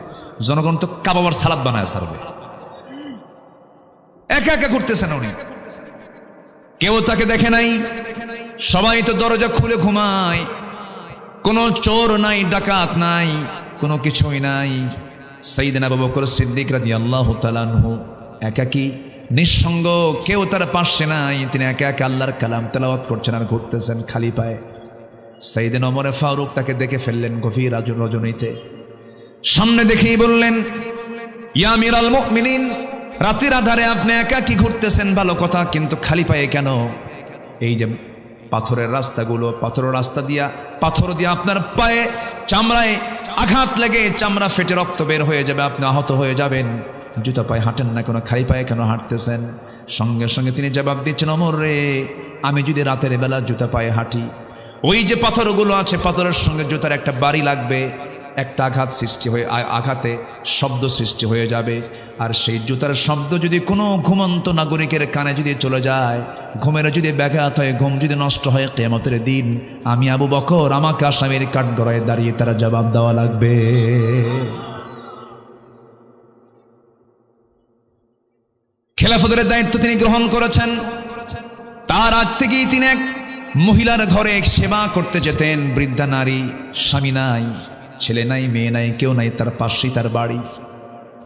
জনগণ তো কাবাবার সালাদ বানায় ছাড়বে। একা একা করতেছেন উনি, কেউ তাকে দেখে নাই, সবাই তো দরজা খুলে ঘুমায়, কোনো চোর নাই, ডাকাত নাই, কোনো কিছুই নাই। সাইয়েদনা আবু বকর সিদ্দিক রাদিয়াল্লাহু তাআলা আনহু একাকী, নিঃসঙ্গ, কেউ তার পাশে নাই, তিনি একা একা আল্লাহর কালাম তেলাওয়াত করছেন আর ঘুরতেছেন খালি পায়ে। সাইয়েদনা ওমর ফারুক তাকে দেখে ফেললেন গভীর রজনীতে, সামনে দেখেই বললেন, ইয়া আমিরাল মুমিনিন, রাতের আধারে আপনি একাকী ঘুরতেছেন ভালো কথা, কিন্তু খালি পায়ে কেন? এই যে পাথরের রাস্তাগুলো, পাথরের রাস্তা দিয়া, পাথর দিয়ে আপনার পায়ে চামড়ায় আঘাত লেগে চামড়া ফেটে রক্ত বের হয়ে যাবে, আপনি আহত হয়ে যাবেন। জুতা পায়ে হাঁটেন না কেন? খালি পায়ে কেন হাঁটতেছেন? সঙ্গে সঙ্গে তিনি জবাব দিচ্ছেন, ওমর রে, আমি যদি রাতের বেলা জুতা পায়ে হাঁটি, ওই যে পাথরগুলো আছে, পাথরের সঙ্গে জুতার একটা বাড়ি লাগবে, একটা আঘাত সৃষ্টি হয়ে, আঘাতে শব্দ সৃষ্টি হয়ে যাবে। আর সেই জুতার শব্দ যদি কোনো ঘুমন্ত নাগরিকের কানে যদি চলে যায়, ঘুমের যদি ব্যাঘাত হয়, ঘুম যদি নষ্ট হয়, কিয়ামতের দিন আমি আবু বকর, আমাকে আসামির কাঠগড়ায় দাঁড়িয়ে তারা জবাব দেওয়া লাগবে। খেলাফতের দায়িত্ব তিনি গ্রহণ করেছেন। তার আগ থেকেই তিনি এক মহিলার ঘরে সেবা করতে যেতেন। বৃদ্ধা নারী, স্বামী নাই, ছেলে নাই, মেয়ে নাই, কেউ নাই, তার পাশেই তার বাড়ি,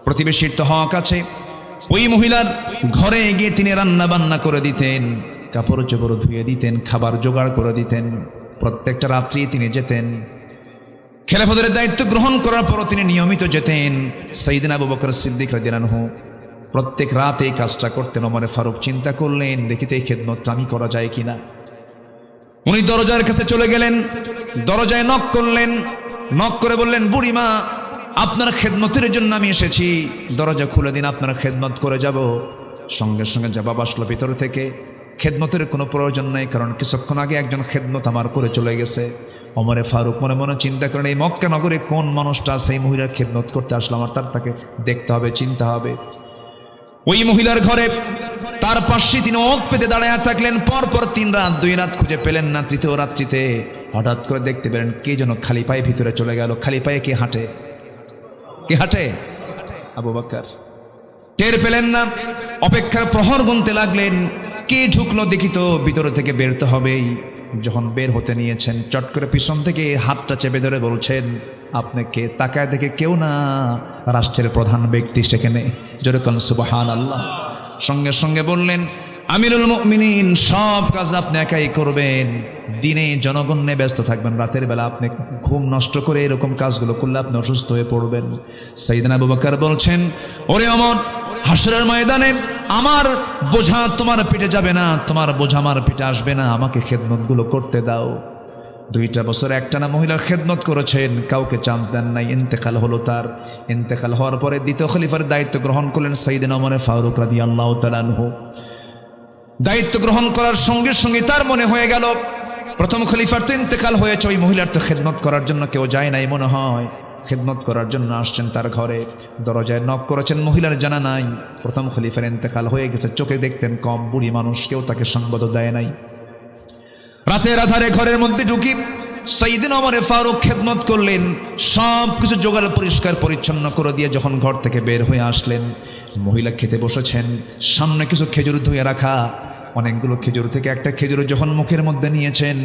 প্রতিবেশীর তো হক আছে। ওই মহিলার ঘরে গিয়ে তিনি রান্না বান্না করে দিতেন, কাপড় চোপড় ধুয়ে দিতেন, খাবার জোগাড় করে দিতেন। প্রত্যেকটা রাত্রি তিনি যেতেন। খেলাফতের দায়িত্ব গ্রহণ করার পরও তিনি নিয়মিত যেতেন। সাইয়েদনা আবু বকর সিদ্দিক রাদিয়াল্লাহু আনহু প্রত্যেক রাতে এই কাজটা করতেন। ওমর ফারুক চিন্তা করলেন, দেখিতে এই খেদমতটা আমি করা যায় কিনা। উনি দরজার কাছে চলে গেলেন, দরজায় নক করলেন, নক করে বললেন, বুড়িমা, আপনার খেদমতের জন্য আমি এসেছি, দরজা খুলে দিন, আপনার খেদমত করে যাব। সঙ্গে সঙ্গে জবাব আসলো ভিতর থেকে, খেদমতের কোনো প্রয়োজন নাই, কারণ কিছুক্ষণ আগে একজন খেদমত আমার করে চলে গেছে। ওমর ফারুক মনে মনে চিন্তা করেন, এই মক্কা নগরে কোন মানুষটা সেই মহিলার খেদমত করতে আসলো, আমার তাকে দেখতে হবে, চিন্তা হবে। ওই মহিলার ঘরে তার পাশে তিনি ওঁত পেতে দাঁড়ায় থাকলেন। পরপর 3 রাত 2 রাত খুঁজে পেলেন না। তৃতীয় রাত্রিতে হঠাৎ করে দেখতে পেলেন কে যেন খালি পায়ে ভিতরে চলে গেল। খালি পায়ে কে হাঁটে? কে হাঁটে? আবু বকর। টের পেলেন না, অপেক্ষার প্রহর গুনতে লাগলেন, কে ঢুকলো দেখি তো, ভিতরে থেকে বেরোতে হবেই। যখন বের হতে নিয়েছেন, চট করে পিছন থেকে হাতটা চেপে ধরে বলছেন, আপনি কে? তাকায় দেখে কেউ না, রাষ্ট্রের প্রধান ব্যক্তি সেখানে। জোরে কোন সুবহানাল্লাহ। সঙ্গে সঙ্গে বললেন, আমিরুল মুমিনিন, সব কাজ আপনি একাই করবেন, দিনে জনগণে ব্যস্ত থাকবেন, রাতের বেলা আপনি ঘুম নষ্ট করে এরকম কাজগুলো করলে আপনি অসুস্থ হয়ে পড়বেন। সাইয়েদনা আবু বকর বলছেন, ওরে ওমর, হাসরের ময়দানে আমার বোঝা তোমার পিঠে যাবে না, তোমার বোঝা আমার পিঠে আসবে না, আমাকে খেদমতগুলো করতে দাও। 2টা বছর একটানা মহিলার খেদমত করেছেন, কাউকে চান্স দেন নাই। ইন্তেকাল হলো তার। ইন্তেকাল হওয়ার পরে দ্বিতীয় খলিফার দায়িত্ব গ্রহণ করলেন সাইয়েদনা ওমর ফারুক রাদিয়াল্লাহু তাআলা আনহু। দায়িত্ব গ্রহণ করার সঙ্গে সঙ্গে তার মনে হয়ে গেল, প্রথম খলিফার তো ইন্তেকাল হয়েছে, ওই মহিলার তো খেদমত করার জন্য কেউ যায় নাই, মনে হয় খেদমত করার জন্য আসছেন তার ঘরে। দরজায় নক করেছেন, মহিলার জানা নাই, প্রথম খলিফার ইন্তেকাল হয়ে গেছে। চোখে দেখতেন কম, বুড়ি মানুষ, কেউ তাকে সংবাদ দেয় নাই। রাতের আধারে ঘরের মধ্যে ঢুকি সাইয়েদনা ওমরে ফারুক খেদমত করলেন, সব কিছু জোগাড় পরিষ্কার পরিচ্ছন্ন করে দিয়ে যখন ঘর থেকে বের হয়ে আসলেন, মহিলা খেতে বসেছেন, সামনে কিছু খেজুর ধুয়ে রাখা, অনেকগুলো খেজুর থেকে একটা খেজুর যখন মুখের মধ্যে নিয়েছেন,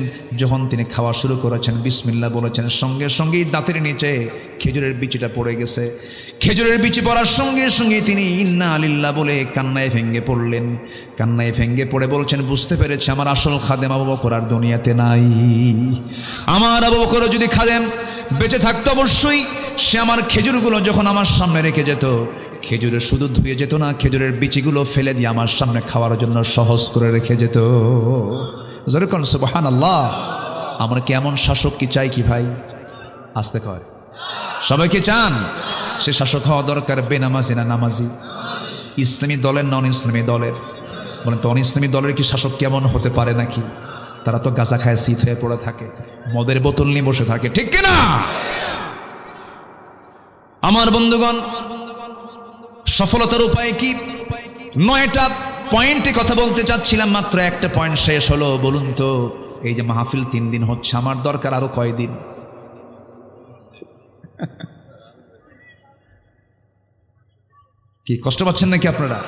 যখন তিনি খাওয়া শুরু করেছেন, বিসমিল্লাহ বলেছেন, সঙ্গে সঙ্গেই দাঁতের নিচে খেজুরের বিচিটা পড়ে গেছে। খেজুরের বিচি পড়ার সঙ্গে সঙ্গে তিনি ইন্না লিল্লাহ বলে কান্নায় ভেঙ্গে পড়লেন। কান্নায় ভেঙ্গে পড়ে বলছেন, বুঝতে পেরেছি আমার আসল খাদেম আবু বকর আর দুনিয়াতে নাই। আমার আবু বকর যদি খাদেম বেঁচে থাকতো, অবশ্যই সে আমার খেজুরগুলো যখন আমার সামনে রেখে যেত, খেজুরের শুধু ধুয়ে যেত না, খেজুরের বিচিগুলো ফেলে দিয়ে আমার সামনে খাওয়ার জন্য সহজ করে রেখে যেত। জোরে কোন সুবহানাল্লাহ। আমরা কি এমন শাসক কি চাই কি ভাই? আসতে কয় সবাই কি চান? সে শাসক হওয়া দরকার বেনামাজি না নামাজি? ইসলামী দলের নন ইসলামী দলের? বলেন তো, অন ইসলামী দলের কি শাসক কেমন হতে পারে নাকি? তারা তো গাঁজা খায়, শীত হয়ে পড়ে থাকে, মদের বোতল নিয়ে বসে থাকে, ঠিক কিনা? আমার বন্ধুগণ, সফলতার উপায় কি? 9টা পয়েন্টে কথা বলতে চাচ্ছিলাম, মাত্র একটা পয়েন্ট শেষ হলো। বলুন তো, এই যে মাহফিল 3 দিন হচ্ছে, আমার দরকার আরো কয়দিন? কি কষ্ট পাচ্ছেন নাকি আপনারা?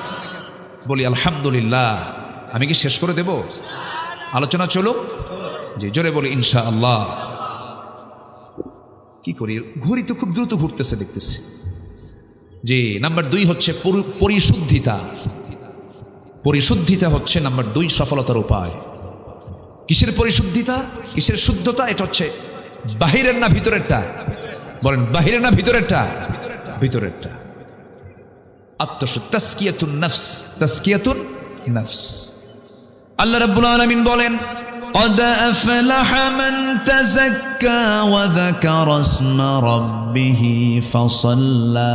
বলি আলহামদুলিল্লাহ। আমি কি শেষ করে দেব? আলোচনা চলুক। যে জোরে বলি ইনশাআল্লাহ। কি করি, ঘড়ি তো খুব দ্রুত ঘুরতেছে দেখতেছি। যে নাম্বার 2 হচ্ছে পরিশুদ্ধিতা। পরিশুদ্ধিতা হচ্ছে নাম্বার 2 সফলতার উপায়। কিসের পরিশুদ্ধিতা, কিসের শুদ্ধতা? এটা হচ্ছে বাহিরের না ভিতরেরটা? বলেন, বাহিরের না ভিতরেরটা? ভিতরেরটা। তাসকিয়াতুন নফস, তাসকিয়াতুন নফস। আল্লাহ রাব্বুল আলামিন বলেন, قد أفلح من تزكى وذكر اسم ربه فصلى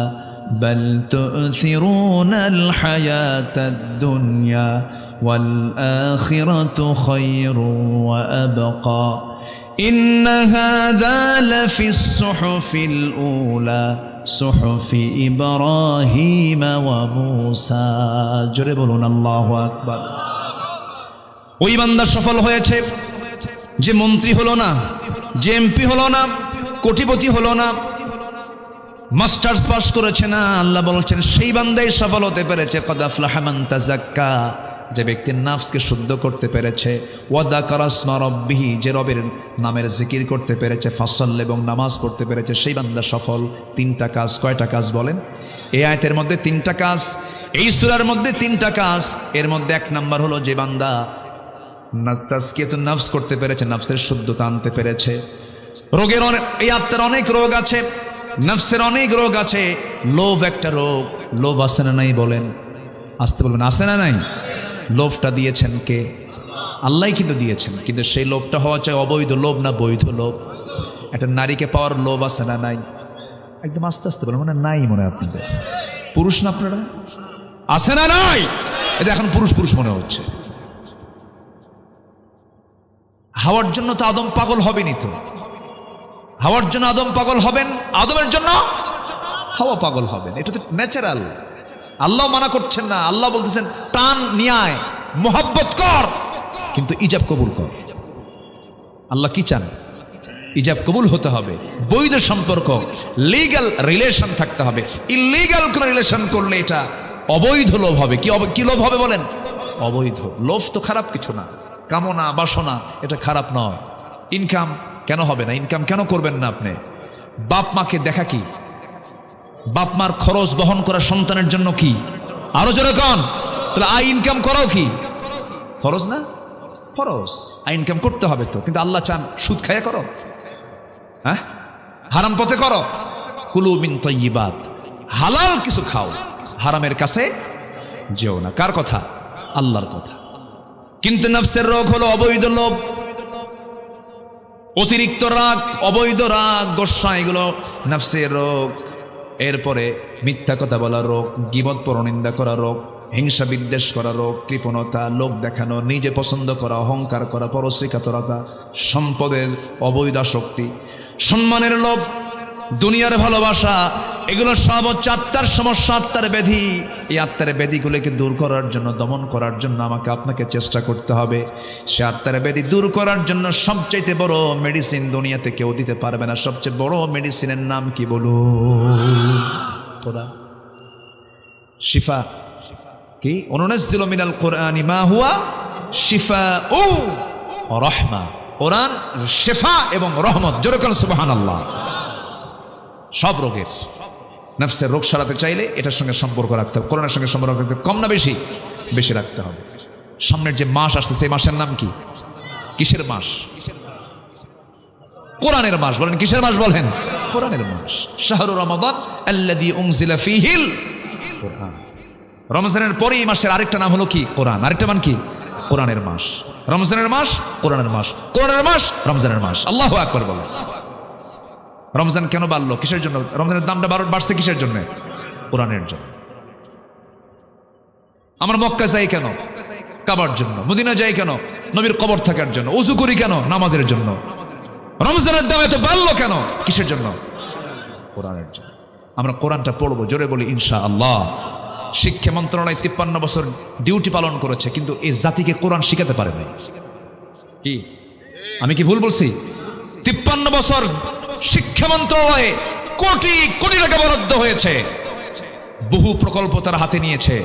بل تؤثرون الحياة الدنيا والآخرة خير وأبقى إن هذا لفي الصحف الأولى صحف إبراهيم وموسى জোরে বলুন আল্লাহু আকবার। ওই বান্দা সফল হয়েছে যে মন্ত্রী হলো না, যে এমপি হলো না, কোটিপতি হলো না, মাস্টার্স পাস করেছে না। আল্লাহ বলছেন সেই বান্দাই সফল হতে পেরেছে। কদ আফলাহা মান তাযাক্কা, যে ব্যক্তি নাফসকে শুদ্ধ করতে পেরেছে। ওয়া যাকারা ইসমা রাব্বিহি, যে রবের নামের জিকির করতে পেরেছে। ফাসাল্লা, এবং নামাজ পড়তে পেরেছে, সেই বান্দা সফল। 3টা কাজ। কয়টা কাজ বলেন? এই আয়াতের মধ্যে 3টা কাজ, এই সূরার মধ্যে 3টা কাজ। এর মধ্যে 1 নাম্বার হলো যে বান্দা তাসকিয়াতুন নফস করতে পেরেছে, নফসের শুদ্ধতা আনতে পেরেছে। রোগের এই আত্মার অনেক রোগ আছে, নফসের অনেক রোগ আছে। লোভ একটা রোগ। লোভ আছে না নাই বলেন? আসতে বলবেন, আছে না নাই? লোভটা দিয়েছেন কে? আল্লাহ কিন্তু দিয়েছেন, কিন্তু সেই লোভটা হওয়া চাই অবৈধ লোভ না বৈধ লোভ? একটা নারীকে পাওয়ার লোভ আছে না নাই? একদম আস্তে আস্তে বলেন, মানে নাই মনে হয় আপনাদের? পুরুষ না আপনারা? আছে না নাই? এটা এখন পুরুষ পুরুষ মনে হচ্ছে। হাওয়ার জন্য তো আদম পাগল হবেনি তো? হাওয়ার জন্য আদম পাগল হবেন, আদমের জন্য হাওয়া পাগল হবেন। এটা তো ন্যাচারাল। আল্লাহ মানা করছেন না, আল্লাহ বলতেছেন টান নিয়ায়, মোহাব্বত কর, কিন্তু ইজাব কবুল কর। আল্লাহ কি চান? ইজাব কবুল হতে হবে, বৈধ সম্পর্ক, লিগ্যাল রিলেশন থাকতে হবে। ইলিগ্যাল কোন রিলেশন করলে এটা অবৈধ লোভ হবে। কি লোভ হবে বলেন? অবৈধ লোভ। তো খারাপ কিছু না, কামনা বাসনা এটা খারাপ নয়। ইনকাম কেন হবে না? ইনকাম কেন করবেন না আপনি? বাপ মাকে দেখা কি? বাপ মার খরচ বহন করা সন্তানের জন্য কি? আরো জোরে কন। তাহলে আই ইনকাম করাও কি ফরজ না? ফরজ। আই ইনকাম করতে হবে তো, কিন্তু আল্লাহ চান সুদ খায়া করো, হ্যাঁ, হারাম পথে করো। কুলু মিন তাইয়্যিবাত, হালাল কিছু খাও, হারামের কাছে যেও না। কার কথা? আল্লাহর কথা। কিন্তু নফসের রোগ হলো অবৈধ লোভ, অতিরিক্ত রাগ, অবৈধ রাগ, গোসা, এগুলো নফসের রোগ। এরপরে মিথ্যা কথা বলা রোগ, গীবত পরনিন্দা করা রোগ, হিংসা বিদ্বেষ করা রোগ, কৃপণতা, লোক দেখানো, নিজে পছন্দ করা, অহংকার করা, পরশ্রীকাতরতা, সম্পদের অবৈধ শক্তি, সম্মানের লোভ, দুনিয়ার ভালোবাসা, এগুলো সব হচ্ছে আত্মার সমস্যা, আত্মার ব্যাধি। এই আত্মার ব্যাধিগুলোকে দূর করার জন্য, দমন করার জন্য আমাকে আপনাকে চেষ্টা করতে হবে। সে আত্মার ব্যাধি দূর করার জন্য সবচেয়ে বড় মেডিসিন দুনিয়াতে কেউ দিতে পারবে না। সবচেয়ে বড় মেডিসিনের নাম কি বলুন? কোরআন। শিফা কি? অনুনাজ্জিলু মিনাল কোরআনি মা হুয়া শিফাউ ওয়া রাহমা। কোরআন শিফা এবং রহমত। জোরে বলুন সুবহানাল্লাহ। সব রোগের, নফসের রোগ সারাতে চাইলে এটার সঙ্গে সম্পর্ক রাখতে হবে। কোরআনের সঙ্গে সম্পর্ক রাখতে কম না বেশি? বেশি রাখতে হবে। সামনের যে মাস আসতেছে এই মাসের নাম কি? কিসের মাস? কোরআনের মাস। বলেন কিসের মাস? বলেন কোরআনের মাস। শাহরু রমাদান আল্লাযী উনজিলা ফীহিল কোরআন। রমজানের পরে এই মাসের আরেকটা নাম হলো কি? কোরআন। আরেকটা মান কি? কোরআনের মাস। রমজানের মাস কোরআনের মাস, কোরআনের মাস রমজানের মাস। আল্লাহু আকবার বলেন। রমজান কেন বাড়লো? কিসের জন্য? রমজানের দামটা বাড়ছে কিসের জন্য? কোরআনের জন্য। আমরা মক্কা যাই কেন? কাবার জন্য। মদিনা যাই কেন? নবীর কবর থাকার জন্য। ওযু করি কেন? নামাজের জন্য। রমজানের দাম এত বাড়লো কেন? কিসের জন্য? কোরআনের জন্য। আমরা কোরআনটা পড়বো, জোরে বলি ইনশাআল্লাহ। শিক্ষা মন্ত্রণালয় 53 বছর ডিউটি পালন করেছে, কিন্তু এই জাতিকে কোরআন শিখাতে পারে নাই। কি আমি কি ভুল বলছি? 53 বছর শিক্ষা মন্ত্রণালয়ে কোটি কোটি টাকা বরাদ্দ হয়েছে, বহু প্রকল্প তারা হাতে নিয়েছে।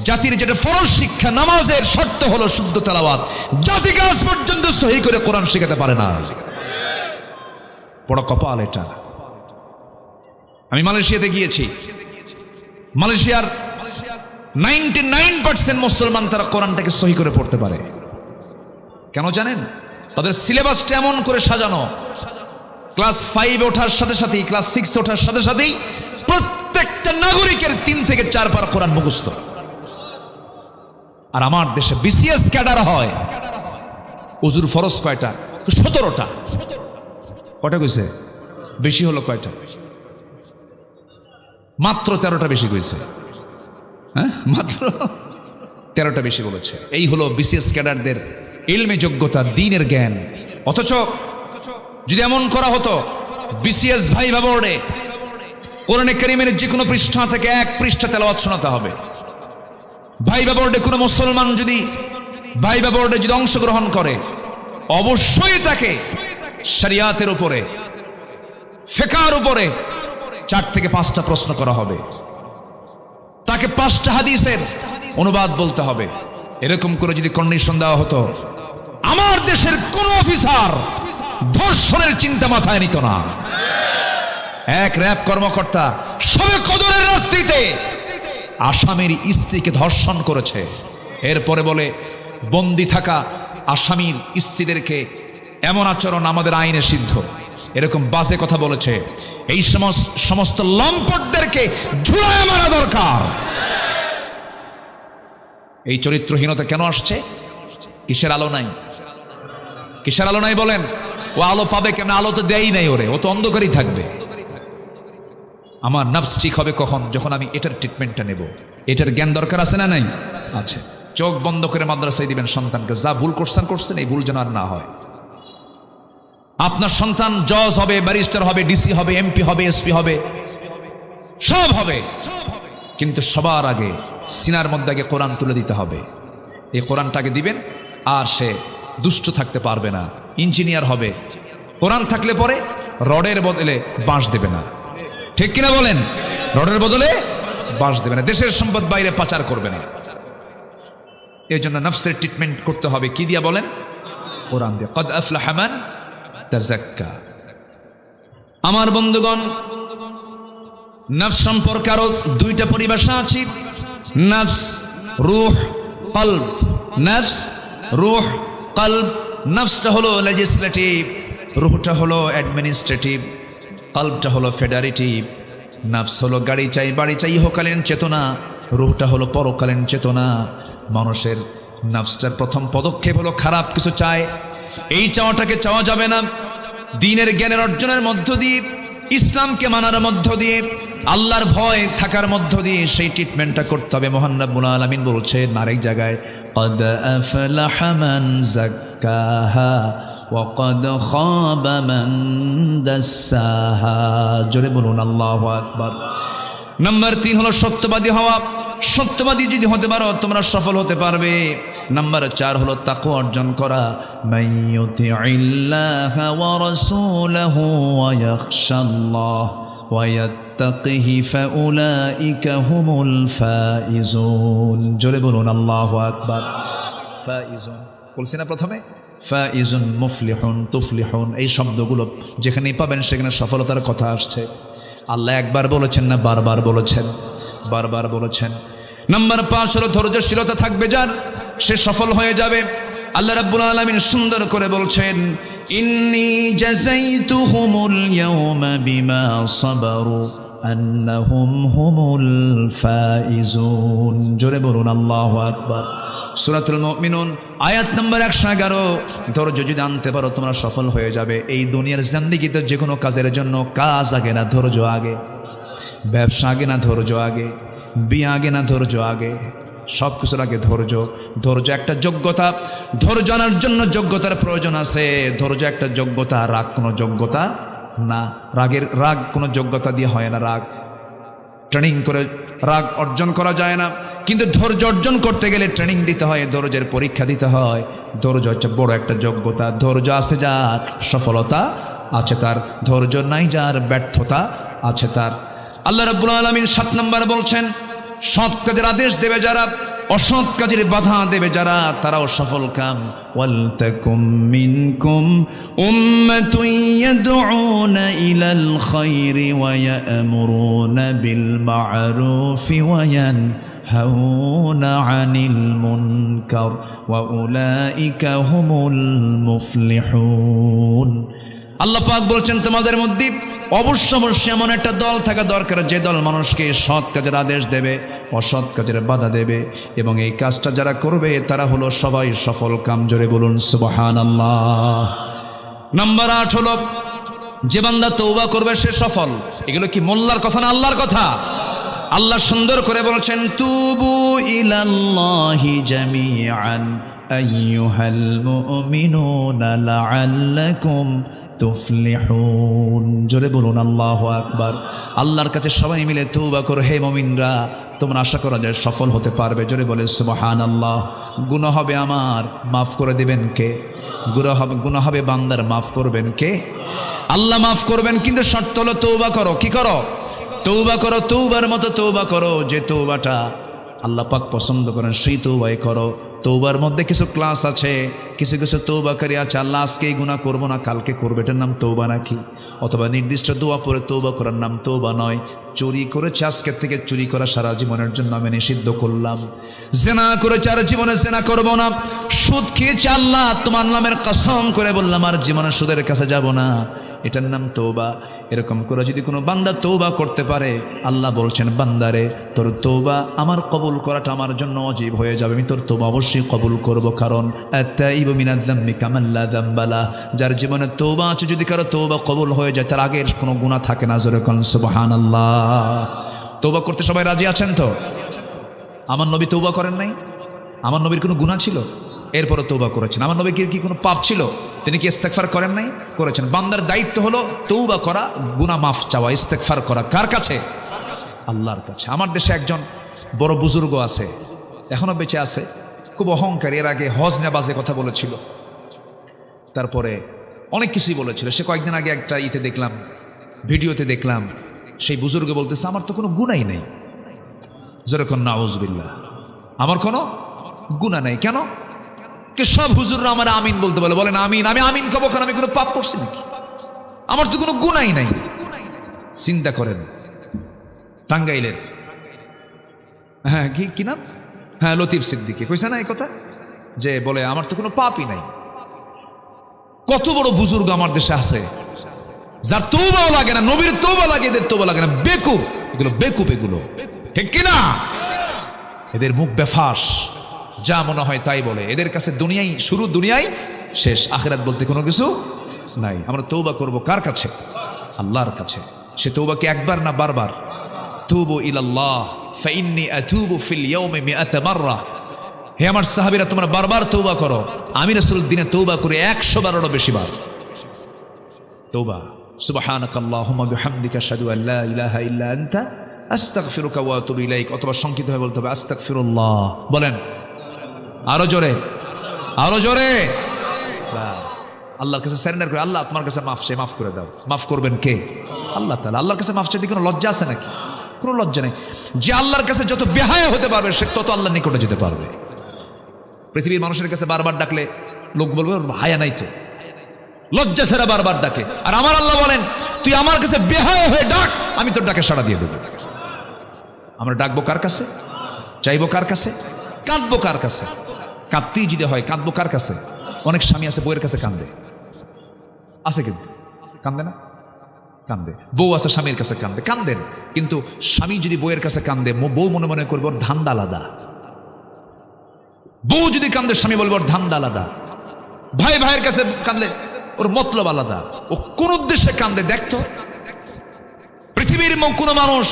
জাতির যেটা ফরজ শিক্ষা, নামাজের শর্ত হলো শুদ্ধ তেলাওয়াত, জাতিকে আজ পর্যন্ত সহি করে কোরআন শিখাতে পারে না। বড় কপাল এটা। আমি মালয়েশিয়াতে গিয়েছি। মালয়েশিয়ার 99% মুসলমান তারা কোরআনটাকে সহি করে পড়তে পারে। কেন জানেন? তাদের সিলেবাসটা এমন করে সাজানো, ক্লাস 5 ওঠার সাথে সাথেই, ক্লাস 6 ওঠার সাথে সাথেই প্রত্যেকটা নাগরিকের 3 থেকে 4 বার কোরআন মুখস্থ। আর আমার দেশে বিসিএস ক্যাডার হয়। ওযুর ফরজ কয়টা? 17টা। কয়টা কইছে? বেশি হলো কয়টা? মাত্র 13টা বেশি কইছে। হ্যাঁ, মাত্র 13টা বেশি বলেছে। এই হলো বিসিএস ক্যাডারদের ইলমে যোগ্যতা, দ্বীনের জ্ঞান। অথচ যদি এমন করা হতো, বিসিএস ভাইভা বোর্ডে কোরআনে কারীমের যে কোনো পৃষ্ঠা থেকে 1 পৃষ্ঠা তেলাওয়াত শোনাতে হবে। ভাইভা বোর্ডে কোনো মুসলমান যদি ভাইভা বোর্ডে যদি অংশগ্রহণ করে, অবশ্যই তাকে শরিয়াতের উপরে, ফিকহের উপরে 4 থেকে 5টা প্রশ্ন করা হবে। তাকে 5টা হাদিসের অনুবাদ বলতে হবে। এরকম করে যদি কন্ডিশন দেওয়া হতো, আমার দেশের কোন অফিসার ধর্ষণের চিন্তা মাথায় নিত না। এক র‍্যাব কর্মকর্তা শবে কদরের রাত্রিতে আসামির স্ত্রীকে ধর্ষণ করেছে। এরপরে বলে বন্দী থাকা আসামির স্ত্রীদেরকে এমন আচরণ আমাদের আইনে সিদ্ধ। এরকম বাজে কথা বলেছে। এই সমস্ত লম্পটদেরকে ঝুলায় মারা দরকার। এই চরিত্রহীনতা কেন আসছে? কিসের আলো নাই? কিসের আলো নাই বলেন? ও আলো পাবে কেন? আলো তো দেয়ই নাই ওরে, ও তো অন্ধকারই থাকবে। আমার নফস ঠিক হবে কখন? যখন আমি এটার ট্রিটমেন্টটা নেব। এটার জ্ঞান দরকার আছে না নাই? আছে। চোখ বন্ধ করে মাদ্রাসায় দিবেন সন্তানকে। যা ভুল করছেন এই ভুল যেন আর না হয়। আপনার সন্তান জজ হবে, ব্যারিস্টার হবে, ডিসি হবে, এমপি হবে, এসপি হবে, সব হবে, কিন্তু সবার আগে সিনার মধ্যে আগে কোরআন তুলে দিতে হবে। এই কোরআনটাকে দিবেন, আর সে দুষ্ট থাকতে পারবে না, ইঞ্জিনিয়ার হবে। কোরআন থাকলে পরে রডের বদলে বাঁশ দেবে না। ঠিক কিনা বলেন? রডের বদলে বাঁশ দেবে না। দেশের সম্পদ বাইরে পাচার করবে না। এই জন্য নফসের ট্রিটমেন্ট করতে হবে কি দিয়া বলেন? কোরআন দিয়ে। কদ আফলাহা মান তাযাক্কা। আমার বন্ধুগণ, নফস সম্পর্কে আরো 2টা পরিভাষা আছে। নফস, রূহ, কলব। নফস, রূহ, কলব। নফসটা হলো লেজিসলেটিভ, রূহটা হলো অ্যাডমিনিস্ট্রেটিভ, কলবটা হলো ফেডারেটিভ। নফস হলো গাড়ি চাই বাড়ি চাই ইহকালীন চেতনা, রূহটা হলো পরকালীন চেতনা। মানুষের নফসটার প্রথম পদক্ষেপ হলো খারাপ কিছু চায়। এই চাওয়াটাকে চাওয়া যাবে না। দ্বীনের জ্ঞানের অর্জনের মধ্য দিয়ে, ইসলামকে মানার মধ্য দিয়ে, আল্লাহর ভয় থাকার মধ্য দিয়ে সেই ট্রিটমেন্টটা করতে হবে। মহান রব্বুল আলামিন বলছেন আরেক জায়গায়, কদ আফলাহা মান যাক্কাহা وقد خاب من دساها জোরে বলুন আল্লাহু আকবার। নাম্বার 3 হলো সত্যবাদী হওয়া। সত্যবাদী যদি হতে পারো তোমরা সফল হতে পারবে। নাম্বার 4 হলো তাকওয়া অর্জন করা। মাইয়ুতিইল্লাহা ওয়া রাসূলাহু ওয়া ইয়াখশাল্লাহ ওয়া ইয়াত্তাকিহি ফাউলাইকা হুমুল ফাইজুন জোরে বলুন আল্লাহু আকবার। ফাইজুন বলছি না প্রথমে, ফাইজুন, মুফলিহুন, তুফলিহুন, এই শব্দগুলো যেখানেই পাবেন সেখানে সফলতার কথা আসছে। আল্লাহ একবার বলেছেন না বারবার বলেছেন? বারবার বলেছেন। নাম্বার 5 হলো ধৈর্যশীলতা থাকবে যার, সে সফল হয়ে যাবে। আল্লাহ রাব্বুল আলামিন সুন্দর করে বলছেন, ইন্নী জাযাইতুহুমুল ইয়াওমা বিমা সাবারু আন্নাহুম হুমুল ফাইজুন জোরে বলুন আল্লাহু আকবার। সূরাতুল মুমিনুন আয়াত নম্বর 111। ধৈর্য যদি আনতে পারো তোমরা সফল হয়ে যাবে। এই দুনিয়ার জিন্দেগিতে যে কোনো কাজের জন্য কাজ আগে না ধৈর্য আগে, ব্যবসা আগে না ধৈর্য আগে, বিয়ে আগে না ধৈর্য আগে, সব কিছুর আগে ধৈর্য। ধৈর্য একটা যোগ্যতা, ধৈর্য আনার জন্য যোগ্যতার প্রয়োজন আছে। ধৈর্য একটা যোগ্যতা, রাগ কোনো যোগ্যতা না। রাগ কোনো যোগ্যতা দিয়ে হয় না। রাগ ট্রেনিং করে রাগ অর্জন করা যায় না, কিন্তু ধৈর্য অর্জন করতে গেলে ট্রেনিং দিতে হয়, ধৈর্যের পরীক্ষা দিতে হয়। ধৈর্য হচ্ছে বড় একটা যোগ্যতা। ধৈর্য আছে যার সফলতা আছে তার, ধৈর্য নাই যার ব্যর্থতা আছে তার। আল্লাহ রাব্বুল আলামিন 7 নম্বর বলছেন, সৎ কাজের আদেশ দেবে যারা, অসৎ কাজের বাধা দেবে যারা, তারাও সফল কাম। ওয়ালতাকুম মিনকুম উম্মাতুন ইয়াদউনা ইলাল খায়রি ওয়া ইয়া'মুরুনা বিল মা'রুফি ওয়া ইয়ানহাউনা আনিল মুনকার ওয়া উলাইকা হুমুল মুফলিহুন। আল্লাহ পাক বলছেন তোমাদের মধ্যে অবশ্যই এমন একটা দল থাকা দরকার যে দল মানুষকে সৎ কাজের আদেশ দেবে, অসৎ কাজের বাধা দেবে, এবং এই কাজটা যারা করবে তারা হলো সবাই সফল কাম জোরে বলুন সুবহানাল্লাহ। নাম্বার 8 হলো যে বান্দা তওবা করবে সে সফল। এগুলো কি মোল্লার কথা না আল্লাহর কথা? আল্লাহ সুন্দর করে বলছেন, তুবু ইলাল্লাহি জামিআন আইয়ুহাল মুমিনুনা লাআল্লাকুম তুফলিহুন জোরে বলুন আল্লাহু আকবার। আল্লাহর কাছে সবাই মিলে তওবা করো হে মুমিনরা, তোমরা আশা করো যে সফল হতে পারবে। জোরে বলে সুবহানাল্লাহ। গুনাহ হবে আমার, মাফ করে দিবেন কে? গুনাহ হবে বান্দার, মাফ করবেন কে? আল্লাহ মাফ করবেন, কিন্তু শর্ত হলো তওবা করো। কি করো? তওবা করো। তওবার মতো তওবা করো, যে তওবাটা আল্লাহ পাক পছন্দ করেন সেই তওবাই করো। তওবার মধ্যে কিছু ক্লাস আছে, কিছু কিছু তওবাকারী আছে, আল্লাহ আজকে এই গুনাহ করবো না কালকে করবে, এটার নাম তওবা নাকি? অথবা নির্দিষ্ট দোয়া পড়ে তওবা করার নাম তওবা নয়। চুরি করেছে আজকে থেকে চুরি করা সারা জীবনের জন্য আমি নিষিদ্ধ করলাম। জেনা করেছে আর জীবনে জেনা করবো না। সুদ খেয়েছে আল্লাহ তোমার নামের কসম করে বললাম আর জীবনে সুদের কাছে যাব না, এটার নাম তওবা। এরকম করে যদি কোনো বান্দা তওবা করতে পারে, আল্লাহ বলছেন বান্দারে তোর তওবা আমার কবুল করাটা আমার জন্য ওয়াজিব হয়ে যাবে, আমি তোর তওবা অবশ্যই কবুল করব। কারণ আত-তাইবু মিনায যামবি কামান লা যামবা লাহ, যার জীবনে তওবা আছে যদি কারো তওবা কবুল হয়ে যায় তার আগের কোনো গুনাহ থাকে না। জোরে কোন সুবহানাল্লাহ। তওবা করতে সবাই রাজি আছেন তো? আমার নবী তওবা করেন নাই? আমার নবীর কোনো গুনাহ ছিল? এরপরে তওবা করেছেন। আমার নবীর কি কোনো পাপ ছিল? তিনি কি ইস্তেগফার করেন নাই? করেছেন। বান্দার দায়িত্ব হলো তওবা করা, গুনাহ মাফ চাওয়া, ইস্তেগফার করা। কার কাছে? আল্লাহর কাছে। আমার দেশে একজন বড় বুজুর্গ আছে, এখনো বেঁচে আছে, খুব অহংকারী। এর আগে হজ নেবাজে কথা বলেছিল, তারপরে অনেক কিছুই বলেছিল। সে কয়েকদিন আগে একটা দেখলাম, ভিডিওতে দেখলাম, সেই বুজুর্গ বলতেছে আমার তো কোনো গুনাই নেই। যেরকম নাউজুবিল্লাহ, আমার কোনো গুনাহ নেই। কেন? সব হুজুররা আমার আমিন বলতে বলে, বলেন আমিন। আমি আমিন কব কেন? আমি কোনো পাপ করছি নাকি? আমার তো কোনো গুনাই নাই। চিন্তা করেন, টাঙ্গাইলের হ্যাঁ কি নাম, হ্যাঁ লতিফ সিদ্দিকী কইছে না এই কথা, যে বলে আমার তো কোনো পাপই নাই। কত বড় বুজুর্গ আমার দেশে আছে যার তওবাও লাগে না, নবীর তওবা লাগে, এদের তওবা লাগে না। বেকুব এগুলো, বেকুব এগুলো, ঠিক কিনা? এদের মুখ বেফাস, যা মনে হয় তাই বলে। এদের কাছে দুনিয়াই শুরু, দুনিয়াই শেষ, আখিরাত বলতে কোনো কিছু নাই। আমরা তওবা করব কার কাছে? আল্লাহর কাছে। সে তওবা কি একবার না বারবার? তুবু ইলাল্লাহ ফাইন্নী আতুবু ফিল ইয়াউমি মিআতা মাররা। হে আমার সাহাবীরা, তোমরা বারবার তওবা করো। আমি রাসূল দিনে তওবা করে 100 বারেরও বেশি বার তওবা। সুবহানাকাল্লাহুম্মা বিহামদিকা আশহাদু আল লা ইলাহা ইল্লা আনতা আস্তাগফিরুকা ওয়া আতুবু ইলাইক। অথবা সংক্ষিপ্ত হয়ে বলতে হবে আস্তাগফিরুল্লাহ। বলেন আরো জোরে, আরো জোরে। বাস আল্লাহর কাছে সারেন্ডার করে, আল্লাহ তোমার কাছে মাফ চাই, মাফ করে দাও। মাফ করবেন কে? আল্লাহ তাআলা। আল্লাহর কাছে মাফ চাইতে কোনো লজ্জা আছে নাকি? কোনো লজ্জা নেই। যে আল্লাহর কাছে যত বেহায়া হতে পারবে সে তত আল্লাহর নিকটে যেতে পারবে। পৃথিবীর মানুষের কাছে বারবার ডাকলে লোক বলবে হায়া নাই তো, লজ্জা ছাড়া বারবার ডাকে। আর আমার আল্লাহ বলেন, তুই আমার কাছে বেহায়া হয়ে ডাক, আমি তোর ডাকে সাড়া দিয়ে দেবো। আমরা ডাকবো কার কাছে? চাইবো কার কাছে? কাঁদবো কার কাছে? কাঁদতেই যদি হয় কাঁদবো কার কাছে? অনেক স্বামী আছে বউয়ের কাছে কান্দে, আছে কিন্তু কান্দে না? কান্দে। বউ আছে স্বামীর কাছে কান্দে, কান্দেন। কিন্তু স্বামী যদি বউয়ের কাছে কান্দে, বউ মনে মনে করবে ওর ধান্দা আলাদা। বউ যদি কান্দে, স্বামী বলবে ওর ধান্দা আলাদা। ভাই ভাইয়ের কাছে কান্দলে ওর মতলব আলাদা। ও কোন উদ্দেশ্যে কান্দে দেখতো? পৃথিবীর কোনো মানুষ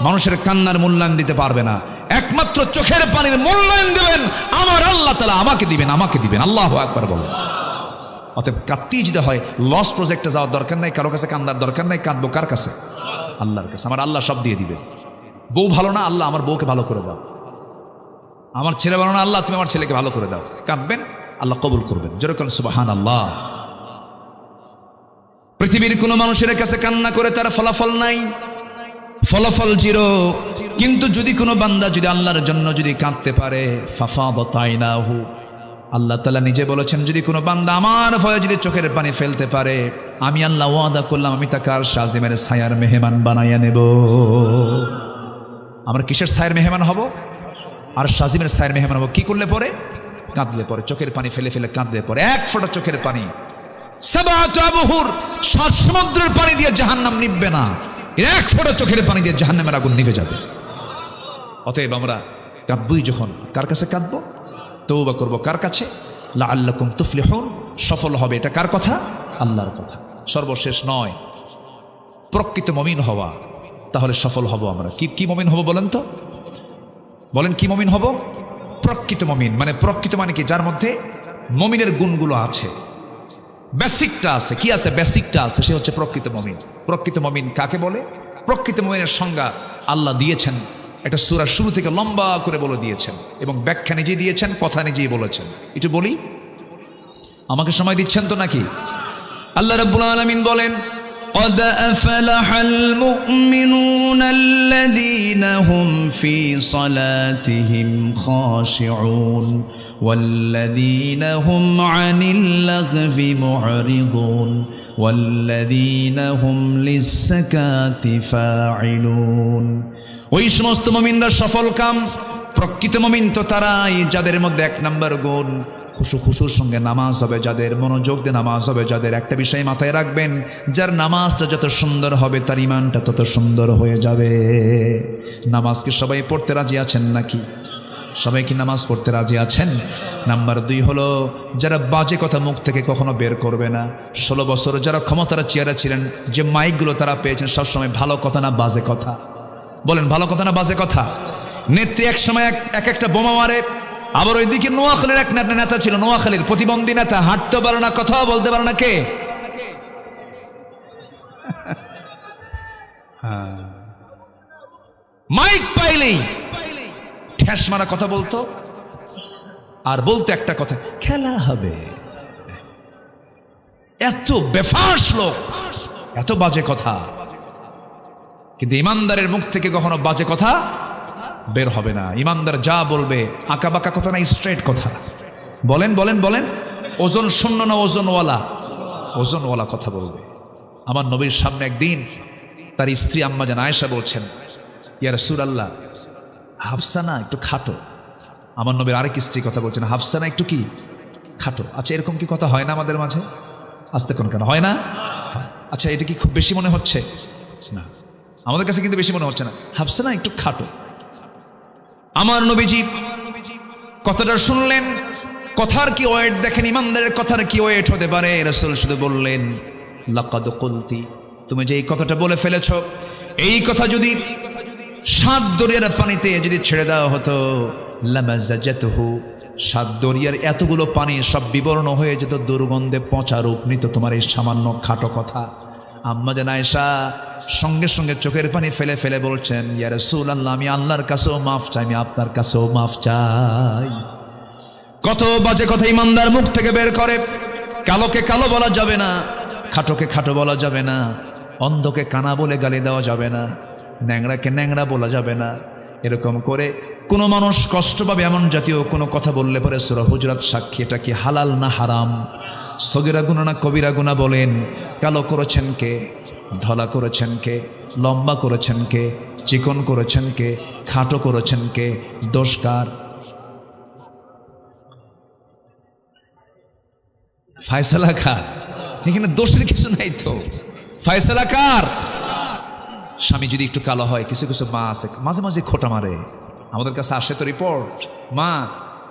মানুষের কান্নার মূল্যায়ন দিতে পারবে না। একমাত্র চোখের পানির মূল্যায়ন দেবেন আমার আল্লাহ তাআলা, আমাকে দিবেন, আমাকে দিবেন। আল্লাহু আকবার বলেন। অতএব কাঁদতেই যদি হয়, লস প্রজেক্টে যাওয়ার দরকার নাই, কারো কাছে কান্দার দরকার নাই। কাঁদবো কার কাছে? আল্লাহর কাছে। আমার আল্লাহ সব দিয়ে দিবেন। বউ ভালো না, আল্লাহ আমার বউকে ভালো করে দাও। আমার ছেলে ভালো না, আল্লাহ তুমি আমার ছেলেকে ভালো করে দাও। কাঁদবেন, আল্লাহ কবুল করবেন। যেরকম সুবহানাল্লাহ। পৃথিবীর কোনো মানুষের কাছে কান্না করে তার ফলাফল নাই, ফলাফল জিরো। কিন্তু যদি কোনো বান্দা যদি আল্লাহর জন্য যদি কাঁদতে পারে, ফাফাদাত আইনাহু, আল্লাহ তাআলা নিজে বলেছেন, যদি কোনো বান্দা আমার ভয়ে যদি চোখের পানি ফেলতে পারে, আমি আল্লাহ ওয়াদা করলাম আমি তাকে আর শাজিমের ছায়ার মেহমান বানাইয়া নেব। আমরা কিসের ছায়ার মেহমান হব? আর শাজিমের ছায়ার মেহমান হব কি করলে পরে? কাঁদলে পরে, চোখের পানি ফেলে ফেলে কাঁদলে পরে। এক ফোঁটা চোখের পানি সাবাতু আবহুর, 7 সমুদ্রের পানি দিয়ে জাহান্নাম নিভবে না। এক ফোঁটা চোখের পানি দিয়ে জাহান্নামের আগুন নিভে যাবে। অতএব আমরা কাঁদবই যখন, কার কাছে কাঁদবো? তওবা করবো কার কাছে? লাআল্লাকুম তুফলিহুন, সফল হবে। এটা কার কথা? আল্লাহর কথা। সর্বশেষ নয়, প্রকৃত মুমিন হওয়া, তাহলে সফল হব আমরা। কি মুমিন হব বলেন তো? বলেন কি মুমিন হব? প্রকৃত মুমিন। মানে প্রকৃত মানে কি? যার মধ্যে মুমিনের গুণগুলো আছে, বেসিকটা আছে। কি আছে? বেসিকটা আছে, সে হচ্ছে প্রকৃত মুমিন। প্রকৃত মুমিন কাকে বলে? প্রকৃত মুমিনের সংজ্ঞা আল্লাহ দিয়েছেন, একটা সূরা শুরু থেকে লম্বা করে বলে দিয়েছেন এবং ব্যাখ্যা নিজেই দিয়েছেন, কথা নিজেই বলেছেন। একটু বলি, আমাকে সময় দিচ্ছেন তো নাকি? আল্লাহ রাব্বুল আলামিন বলেন, قد أفلح المؤمنون الذين هم في صلاتهم خاشعون والذين هم عن اللغو معرضون والذين هم للزكاة فاعلون। ওই সমস্ত মুমিনরা সফল কাম। প্রকৃত মুমিন তো তারাই যাদের মধ্যে 1 নম্বর গুণ খুশুর সঙ্গে নামাজ হবে, যাদের মনোযোগ দিয়ে নামাজ হবে, যাদের একটা বিষয় মাথায় রাখবেন, যার নামাজটা যত সুন্দর হবে তার ইমানটা তত সুন্দর হয়ে যাবে। নামাজকে সবাই পড়তে রাজি আছেন নাকি? সবাই কি নামাজ পড়তে রাজি আছেন? নাম্বার 2 হলো যারা বাজে কথা মুখ থেকে কখনো বের করবে না। 16 বছর যারা ক্ষমতার চেয়ারে ছিলেন, যে মাইকগুলো তারা পেয়েছেন, সবসময় ভালো কথা না বাজে কথা? বলেন ভালো কথা না বাজে কথা? নেত্রী এক সময় একটা বোমা মারে। আবার ওইদিকে নোয়াখালীর এক নেতা ছিল, নোয়াখালীর প্রতিবন্ধী নেতা, হাঁটতে পারে না, কথাও বলতে পারে না। কে? মাইক পাইলেই ঠেস মারা কথা বলতো, আর বলতো একটা কথা, খেলা হবে। এত বেফাস লোক, এত বাজে কথা। কিন্তু ইমানদারের মুখ থেকে কখনো বাজে কথা বের হবে না। ইমানদার যা বলবে আঁকা বাঁকা কথা না, স্ট্রেট কথা। বলেন বলেন বলেন, ওজন শূন্য না ওজনওয়ালা? ওজনওয়ালা কথা বলবে। আমার নবীর সামনে একদিন তার স্ত্রী আম্মা জান আয়েশা বলছেন, ইয়া রাসূলুল্লাহ, হাফসা না একটু খাটো। আমার নবীর আরেক স্ত্রী কথা বলছেন, হাফসা না একটু কি খাটো। আচ্ছা, এরকম কি কথা হয় না আমাদের মাঝে? আসতে কোন কেন হয় না? আচ্ছা, এটা কি খুব বেশি মনে হচ্ছে? না, আমাদের কাছে কিন্তু বেশি মনে হচ্ছে না। হাফসা না একটু খাটো। আমার নবীজি কথাটা শুনলেন, কথার কি ওয়েট দেখেন, ইমানদারের কথার কি ওয়েট হতে পারে। রাসূল শুধু বললেন, লাকাদ কুলতি, তুমি যে এই কথাটা বলে ফেলেছ, এই কথা যদি 7 দরিয়ার পানিতে যদি ছেড়ে দেওয়া হতো, লামাজাজাতহু, সাত দরিয়ার এতগুলো পানি সব বিবর্ণ হয়ে যেত, দুর্গন্ধে পচা রূপ নিত তোমার এই সামান্য খাটো কথা। আম্মা জান আয়েশা সঙ্গে সঙ্গে চোখের পানি ফেলে ফেলে বলছেন, ইয়া রাসূলুল্লাহ, আমি আল্লাহর কাছেও মাফ চাই, আমি আপনার কাছেও মাফ চাই। কত বাজে কথা ইমানদার মুখ থেকে বের করে। কালোকে কালো বলা যাবে না, খাটোকে খাটো বলা যাবে না, অন্ধকে কানা বলে গালি দেওয়া যাবে না, ন্যাংরাকে ন্যাংরা বলা যাবে না। এরকম করে কোনো মানুষ কষ্ট পাবে এমন জাতীয় কোনো কথা বললে পরে সূরা হুজুরাত সাক্ষী, এটা কি হালাল না হারাম, সগীরা গুনাহ না কবিরা গুনাহ? বলেন, কালো করেছেন কে, ধলা করেছেন কে, লম্বা করেছেন কে, চিকন করেছেন কে, খাটো করেছেন কে? দোষ কার? ফায়সালা কার? এখানে দোষের কিছু নাই তো, ফায়সালা কার? স্বামী যদি একটু কালো হয়, কিছু কিছু মা আছে মাঝে মাঝে খোটা মারে, আমাদের কাছে আসে তো রিপোর্ট, মা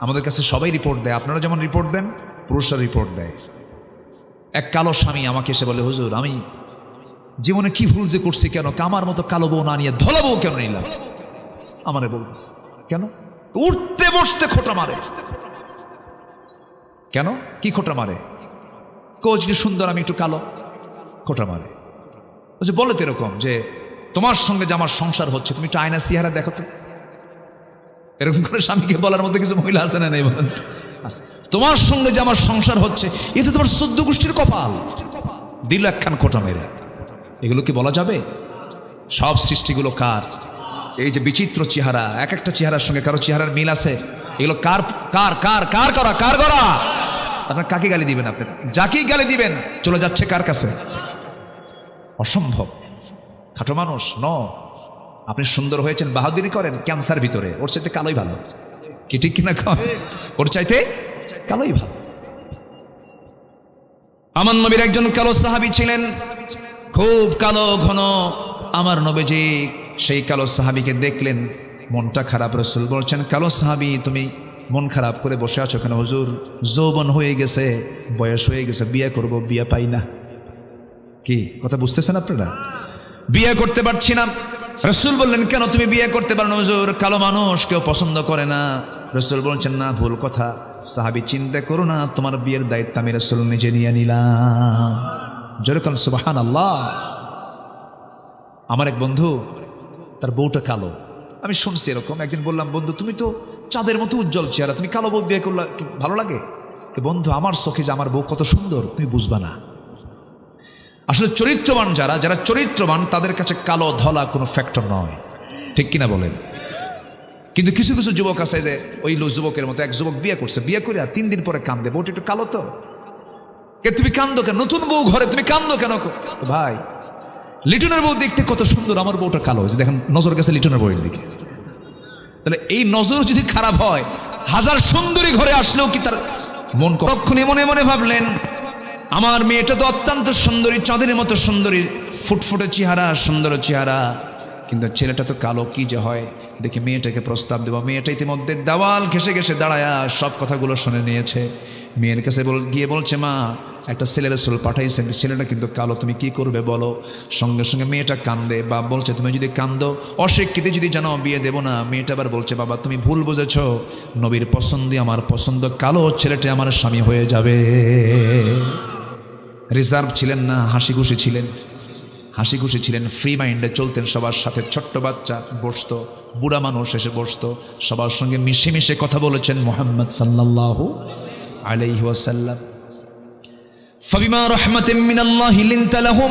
আমাদের কাছে সবাই রিপোর্ট দেয়, আপনারা যেমন রিপোর্ট দেন পুরুষরা রিপোর্ট দেয়। এক কালো স্বামী আমাকে এসে বলে, হুজুর আমি জীবনে কি ভুল যে করছি, কেন আমার মতো কালো বউ না নিয়ে ধলা বউ কেন নিলাম? আমারে বলতেছে কেন? উঠতে বসতে খোটা মারে। কেন? কি খোটা মারে? কোচ কি সুন্দর, আমি একটু কালো, খোটা মারে। বলে তো এরকম যে তোমার সঙ্গে যে আমার সংসার হচ্ছে, তুমি একটু আয়না চেহারা দেখো তো। এরকম করে স্বামীকে বলার মধ্যে কিছু মহিলা আছে না? নেই? বলেন, তোমার সঙ্গে যে আমার সংসার হচ্ছে, এতে তোমার 14 গোষ্ঠীর কপাল। দিল একখান খোটা মেরে। এগুলো কি বলা যাবে? সব সৃষ্টিগুলো কার? এই যে বিচিত্র চেহারা, এক একটা চেহারার সঙ্গে কারো চেহারার মিল আছে, এগুলো কার কার কার কার করা, কার করা? আপনার কাকে গালি দিবেন? আপনি যাকেই গালি দিবেন চলে যাচ্ছে কার কাছে? অসম্ভব। খাটো মানুষ ন, আপনি সুন্দর হয়েছেন, বাহাদুরি করেন, ক্যান্সার ভিতরে, ওর চাইতে কালোই ভালো। কি ঠিক কিনা? ওর চাইতে কালোই ভালো। আমার নবীর একজন কালো সাহাবী ছিলেন, খুব কালো ঘন। আমার নবীজি সেই কালো সাহাবীকে দেখলেন, মনটা খারাপ। রাসূল বলছেন, কালো সাহাবী তুমি মন খারাপ করে বসে আছো কেন? হুজুর যৌবন হয়ে গেছে, বয়স হয়ে গেছে, বিয়ে করব, বিয়ে পাই না। কি কথা বুঝতেছেন আপনারা? বিয়ে করতে পারছি না। রাসূল বললেন, কেন তুমি বিয়ে করতে পারো না? হুজুর কালো মানুষ কেউ পছন্দ করে না। রাসূল বলছেন, না, ভুল কথা। সাহাবী, চিন্তা করো না, তোমার বিয়ের দায়িত্ব আমি রাসূল নিজে নিয়ে নিলাম। জোরে বলেন সুবহানাল্লাহ। আমার এক বন্ধু, তার বউটা কালো। আমি শুনছি এরকম। একদিন বললাম, বন্ধু তুমি তো চাঁদের মতো উজ্জ্বল চেহারা, তুমি কালো বউ বিয়ে করলে ভালো লাগে? বন্ধু, আমার চোখে যে আমার বউ কত সুন্দর তুমি বুঝবা না। আসলে চরিত্রবান যারা যারা চরিত্রবান, তাদের কাছে কালো ধলা কোনো ফ্যাক্টর নয়। ঠিক কিনা বলেন? কিন্তু কিছু কিছু যুবক আছে, যে ওই যুবকের মতো এক যুবক বিয়ে করছে, বিয়ে করে আর 3 দিন পরে কান্দে, বউটা একটু কালো তো। তুমি কান্দো কেন? নতুন বউ ঘরে, তুমি কান্দো কেন? ভাই, লিটনের বউ দেখতে কত সুন্দর, আমার বউটা কালো হয়েছে, দেখেন নজর গেছে লিটনের বউয়ের দিকে। তাহলে এই নজর যদি খারাপ হয়, হাজার সুন্দরী ঘরে আসলেও কি তার মন? কখনই মনে মনে ভাবলেন, আমার মেয়েটা তো অত্যন্ত সুন্দরী, চাঁদের মতো সুন্দরী, ফুটফুটে চেহারা, সুন্দর চেহারা, কিন্তু ছেলেটা তো কালো, কি যে হয়। দেখি মেয়েটাকে প্রস্তাব দেব। মেয়েটা ইতিমধ্যে দেওয়াল ঘেসে ঘেসে দাঁড়ায়া সব কথাগুলো শুনে নিয়েছে। মেয়ের কাছে গিয়ে বলছে, মা একটা ছেলে রাসূল পাঠাইছেন, ছেলেটা কিন্তু কালো, তুমি কি করবে বলো? সঙ্গে সঙ্গে মেয়েটা কান্দে। বাপ বলছে, তুমি যদি কান্দো, অস্বীকৃতি যদি জানাও, বিয়ে দেবো না। মেয়েটা আবার বলছে, বাবা তুমি ভুল বুঝেছ, নবীর পছন্দ আমার পছন্দ, কালো ছেলেটা আমার স্বামী হয়ে যাবে। রিজার্ভ ছিলেন না, হাসি খুশি ছিলেন, হাসি খুশি ছিলেন, ফ্রি মাইন্ডে চলতেন সবার সাথে। ছোট্ট বাচ্চা বসতো, বুড়া মানুষ এসে বসতো, সবার সঙ্গে মিশে মিশে কথা বলেছেন মুহাম্মদ সাল্লাল্লাহু আলাইহি ওয়াসাল্লাম। ফাবিমা রাহমাতিন মিনাল্লাহি লিনতা লাহুম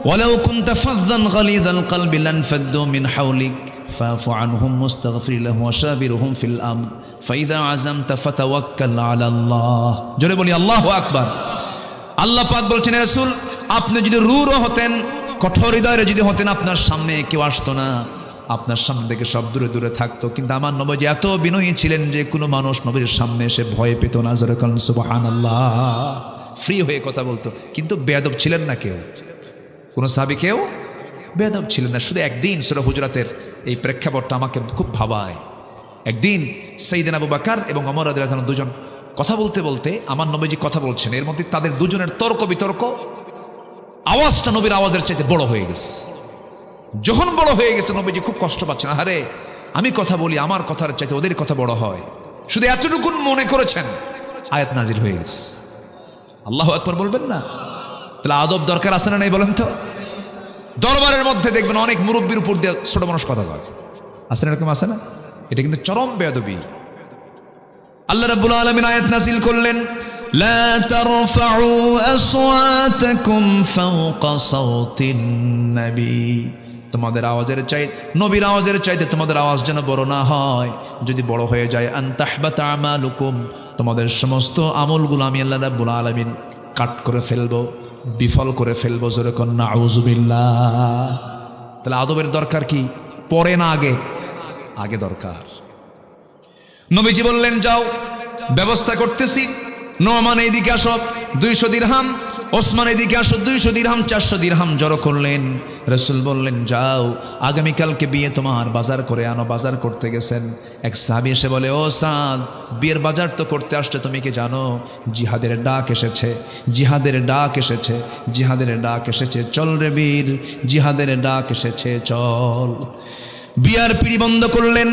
ওয়ালাউ কুনতা ফাযযান গালিযাল কলবি লানফাদ্দু মিন হাওলিক ফাফু আনহুম মুস্তাগফির লাহুম ওয়াশাবিরহুম ফিল আমর ফাইযা আযামতা ফাতাওয়াক্কাল আলাল্লাহ। জোরে বলি আল্লাহু আকবার। আল্লাহ পাক বলছেন, রাসূল আপনি যদি রূঢ় হতেন, কঠোর হৃদয়ের যদি হতেন, আপনার সামনে কেউ আসতো না, আপনার সামনে থেকে সব দূরে দূরে থাকতো। কিন্তু আমার নবী এত বিনয়ী ছিলেন যে কোনো মানুষ নবীর সামনে এসে ভয় পেত না। জোরে বলেন সুবহানাল্লাহ। ফ্রি হয়ে কথা বলতো, কিন্তু বেয়াদব ছিলেন না কেউ, কোনো সাহাবী কেউ বেয়াদব ছিলেন না। শুধু একদিন সূরা হুজরাতের এই প্রেক্ষাপটটা আমাকে খুব ভাবায়। একদিন সাইয়েদনা আবু বকর এবং ওমর রাদিয়াল্লাহু আনহু দুজন কথা বলতে বলতে, আমার নবীজি কথা বলছেন, এর মধ্যে তাদের দুজনের তর্ক বিতর্ক, আওয়াজটা নবীর আওয়াজের চাইতে বড় হয়ে গেছে। যখন বড় হয়ে গেছে, নবীজি খুব কষ্ট পাচ্ছেন, আরে আমি কথা বলি, আমার কথার চাইতে ওদের কথা বড় হয়। শুধু এতটুকু মনে করেছেন, আয়াত নাজিল হয়ে গেছে। আল্লাহু আকবার বলবেন না? তাহলে আদব দরকার আছে না নাই বলেন তো? দরবারের মধ্যে দেখবেন অনেক মুরব্বীর উপর দিয়ে ছোট মানুষ কথা কয়, আছে না? এরকম আছে না? এটা কিন্তু চরম বেয়াদবি। আল্লাহ রাব্বুল আলামিন আয়াত নাযিল করলেন, লা তারফাউ আসওয়াতাকুম ফাওকা সাওতিন নবী, তোমাদের আওয়াজের চাই নবীর আওয়াজের চাইতে তোমাদের আওয়াজ যেন বড় না হয়। যদি বড় হয়ে যায় আন তাহবাতা আমালুকুম, তোমাদের সমস্ত আমলগুলো আমি আল্লাহ রাব্বুল আলামিন কাট করে ফেলবো, বিফল করে ফেলবো। জোরে কোন নাউযুবিল্লাহ। তাহলে আদবের দরকার কি? পরে না আগে? আগে দরকার। নবীজি বললেন, যাও ব্যবস্থা করতেছি, নোমান এইদিকে আসো 200 দিরহাম, ওসমান এইদিকে আসো 200 দিরহাম, 400 দিরহাম জড়ো করলেন। রাসূল বললেন, যাও আগামীকালকে বিয়ে তোমার বাজার করে আনো। বাজার করতে গেছেন, এক সাহাবী এসে বলে, ও সাদ, বিয়ের বাজার তো করতে আসছে, তুমি কি জানো জিহাদের ডাক এসেছে, জিহাদের ডাক এসেছে, জিহাদের ডাক এসেছে, চল রে বীর, জিহাদের ডাক এসেছে, চল। বিয়ার পিড়ি বন্ধ করলেন,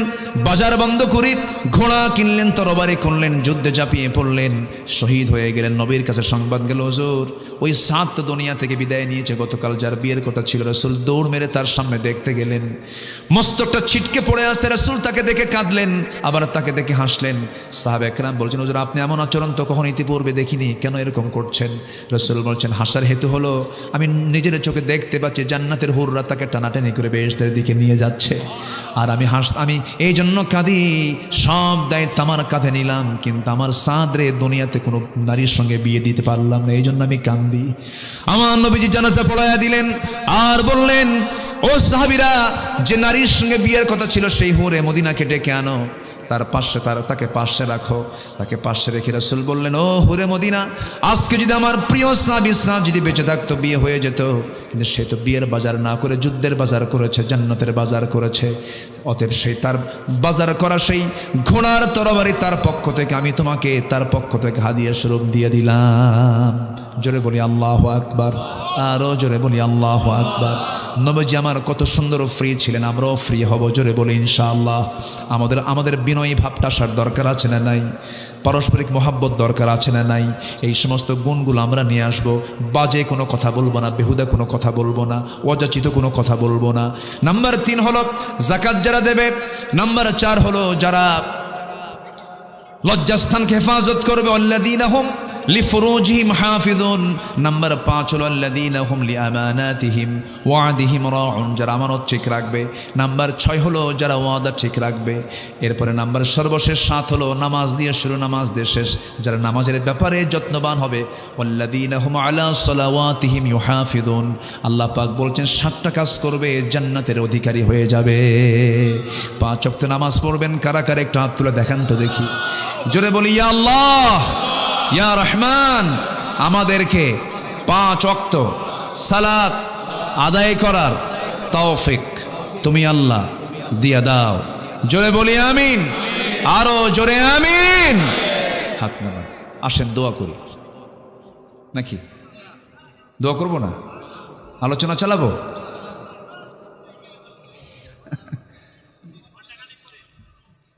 বাজার বন্ধ করে ঘোড়া কিনলেন, তরবারি করলেন, যুদ্ধে ঝাঁপিয়ে পড়লেন, শহীদ হয়ে গেলেন। নবীর কাছে সংবাদ গেল, হুজুর ওই সাদ তো দুনিয়া থেকে বিদায় নিয়েছে গতকাল, যার বিয়ের কথা ছিল। রাসূল দৌড় মেরে তার সামনে দেখতে গেলেন, মস্তকটা ছিটকে পড়ে আছে। রাসূল তাকে দেখে কাঁদলেন, আবার তাকে দেখে হাসলেন। সাহাবা একরাম বলছেন, হুজুর আপনি এমন আচরণ তো কখনো ইতিপূর্বে দেখিনি, কেন এরকম করছেন? রাসূল বলছেন, হাসার হেতু হলো আমি নিজের চোখে দেখতে পাচ্ছি জান্নাতের হুররা তাকে টানাটানি করে বেহেশতের দিকে নিয়ে যাচ্ছে, আর আমি এই জন্য কাঁদি। সব দায়িত্ব আমার কাঁধে নিলাম, কিন্তু আমার সাদরে দুনিয়াতে কোনো নারীর সঙ্গে বিয়ে দিতে পারলাম না, এই জন্য আমি কান্দি। আমার নবীজি জানাজা পড়াইয়া দিলেন, আর বললেন, ও সাহাবীরা, যে নারীর সঙ্গে বিয়ের কথা ছিল সেই হুরে মদিনাকে ডেকে আনো, তার পাশে তাকে পাশে রাখো। তাকে পাশে রেখে রাসূল বললেন, ও হুরে মদিনা, আজকে যদি আমার প্রিয় সাহাবী সাদ যদি বেঁচে থাকতো বিয়ে হয়ে যেত, কিন্তু সে তো বিয়ের বাজার না করে যুদ্ধের বাজার করেছে, জান্নাতের বাজার করেছে। অতএব সেই তার বাজার করা সেই ঘোড়ার তরবারি তার পক্ষ থেকে আমি তোমাকে তার পক্ষ থেকে হাদিয়া স্বরূপ দিয়ে দিলাম। জোরে বলি আল্লাহু আকবার, আরো জোরে বলি আল্লাহু আকবার। নবীজি আমার কত সুন্দর ফ্রি ছিলেন, আমরাও ফ্রি হব। জোরে বলি ইনশাআল্লাহ। আমাদের বিনয়ী ভাবটা আসার দরকার আছে না নাই? পারস্পরিক মহাব্বত দরকার আছে না নাই? এই সমস্ত গুণগুলো আমরা নিয়ে আসব। বাজে কোনো কথা বলবো না, বেহুদা কোনো কথা বলবো না, অযাচিত কোনো কথা বলবো না। নাম্বার 3 হলো যাকাত যারা দেবে। নাম্বার 4 হলো যারা লজ্জাস্থানকে হেফাজত করবে, আল্লাযীনা হুম লিফুরুজিহিম হাফিজুন। নাম্বার 5 হলো আল্লাযীনা হুম লিআমানাতিহিম ওয়া'দিহিম রাউন, যারা আমানত ঠিক রাখবে। নাম্বার 6 হলো যারা ওয়াদা ঠিক রাখবে। এরপরে নাম্বার সর্বশেষ 7 হলো নামাজ দিয়ে শুরু, নামাজ দিয়ে শেষ, যারা নামাজের ব্যাপারে যত্নবান হবে। ওয়াল্লাযীনা হুম আলা সালাওয়াতিহিম ইউহাফিজুন। আল্লাহ পাক বলছেন 7টা কাজ করবে, জান্নাতের অধিকারী হয়ে যাবে। 5 ওয়াক্ত নামাজ পড়বেন কারা কারা, একটু হাত তুলে দেখান তো দেখি। জোরে বলি ইয়া আল্লাহ, ইয়া রহমান। আমাদেরকে 5 ওয়াক্ত সালাত আদায় করার তৌফিক তুমি আল্লাহ দিয়া দাও। জোরে বলি আমিন, আরো জোরে আমিন। হাত নামান, আসেন দোয়া করি। নাকি দোয়া করবো না? আলোচনা চালাবো?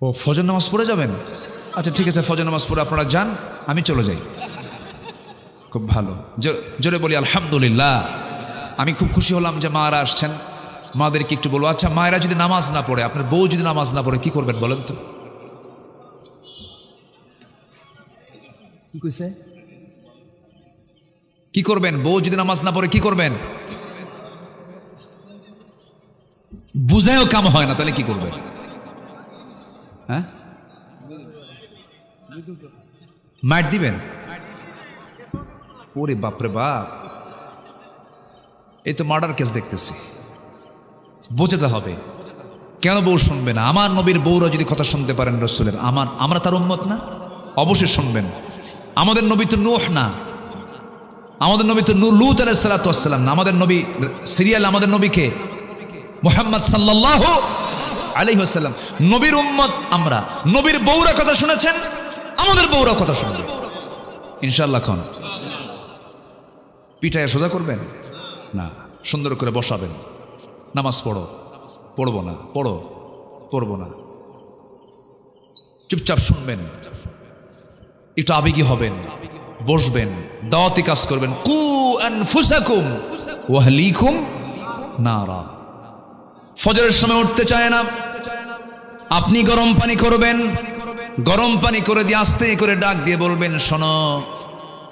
ও ফজর নামাজ পড়ে যাবেন? আচ্ছা ঠিক আছে, ফজর নামাজ পড়ে আপনারা যান, আমি চলে যাই। খুব ভালো, জোরে বলি আলহামদুলিল্লাহ। আমি খুব খুশি হলাম যে মারা আসছেন। মাদেরকে একটু বলবো, আচ্ছা মায়েরা যদি নামাজ না পড়ে, আপনার বউ যদি নামাজ না পড়ে কি করবেন বলেন তো? কি করবেন? বউ যদি নামাজ না পড়ে কি করবেন? বুঝায়ও কাম হয় না, তাহলে কি করবেন? হ্যাঁ, মার দিবেন? ওরে বাপরে বাপ, এই তো মার্ডার কেস দেখতেছি। বোঝাতে হবে, কেন বউ শুনবে না? আমার নবীর বউরা যদি কথা শুনতে পারেন রাসূলের, আমরা তার উম্মত না? অবশ্যই শুনবেন। আমাদের নবী তো নূহ না, আমাদের নবী তো লূত আলাইহিস সালাতু ওয়াস সালাম না। আমাদের নবী সিরিয়াল, আমাদের নবীকে মুহাম্মদ সাল্লাল্লাহু আলাইহি ওয়াসাল্লাম। নবীর উম্মত আমরা। নবীর বউরা কথা শুনেছেন, আমাদের বউরা কথা শুনবে ইনশাআল্লাহ। খান পিঠায় সোজা করবেন না, সুন্দর করে বসাবেন। নামাজ পড়ো, পড়বো না, পড়ো, পড়বো না। চুপচাপ শুনবেন, একটু আবেগী হবেন, বসবেন, দাওয়াতি কাজ করবেন। কু আনফুসাকুম ওয়া আহলিকুম নারা। ফজরের সময় উঠতে চায় না, আপনি গরম পানি করবেন, গরম পানি করে দিয়ে আস্তে করে ডাক দিয়ে বলবেন, শোনো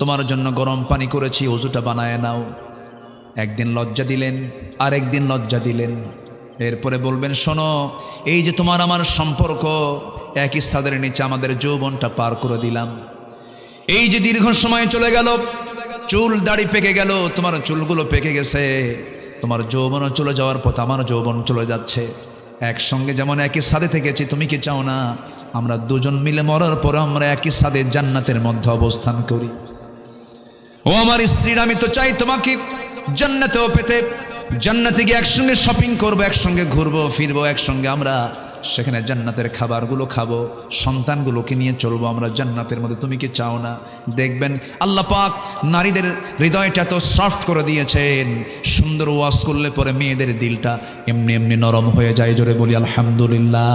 তোমার জন্য গরম পানি করেছি, ওযুটা বানায় নাও। একদিন লজ্জা দিলেন, আর একদিন লজ্জা দিলেন, এরপরে বলবেন, শোনো এই যে তোমার আমার সম্পর্ক, একই ছাদের নিচে আমাদের যৌবনটা পার করে দিলাম। এই যে দীর্ঘ সময় চলে গেল, চুল দাড়ি পেকে গেল, তোমার চুলগুলো পেকে গেছে, তোমার যৌবনও চলে যাওয়ার পথ, আমার যৌবন চলে যাচ্ছে। একসঙ্গে যেমন একই ছাদে থেকেছি, তুমি কি চাও না আমরা দুজন মিলে মরার পরে আমরা একই ছাদে জান্নাতের মধ্যে অবস্থান করি? ও আমার স্ত্রী, আমি তো চাই তোমাকে জান্নাতেও পেতে। জান্নাতে গিয়ে একসঙ্গে শপিং করবো, একসঙ্গে ঘুরবো ফিরবো, একসঙ্গে আমরা সেখানে জান্নাতের খাবারগুলো খাবো, সন্তানগুলোকে নিয়ে চলবো আমরা জান্নাতের মধ্যে। তুমি কি চাও না? দেখবেন আল্লাহ পাক নারীদের হৃদয়টা তো সফট করে দিয়েছেন, সুন্দর ওয়াজ করলে পরে মেয়েদের দিলটা এমনি এমনি নরম হয়ে যায়। জোরে বলি আলহামদুলিল্লাহ।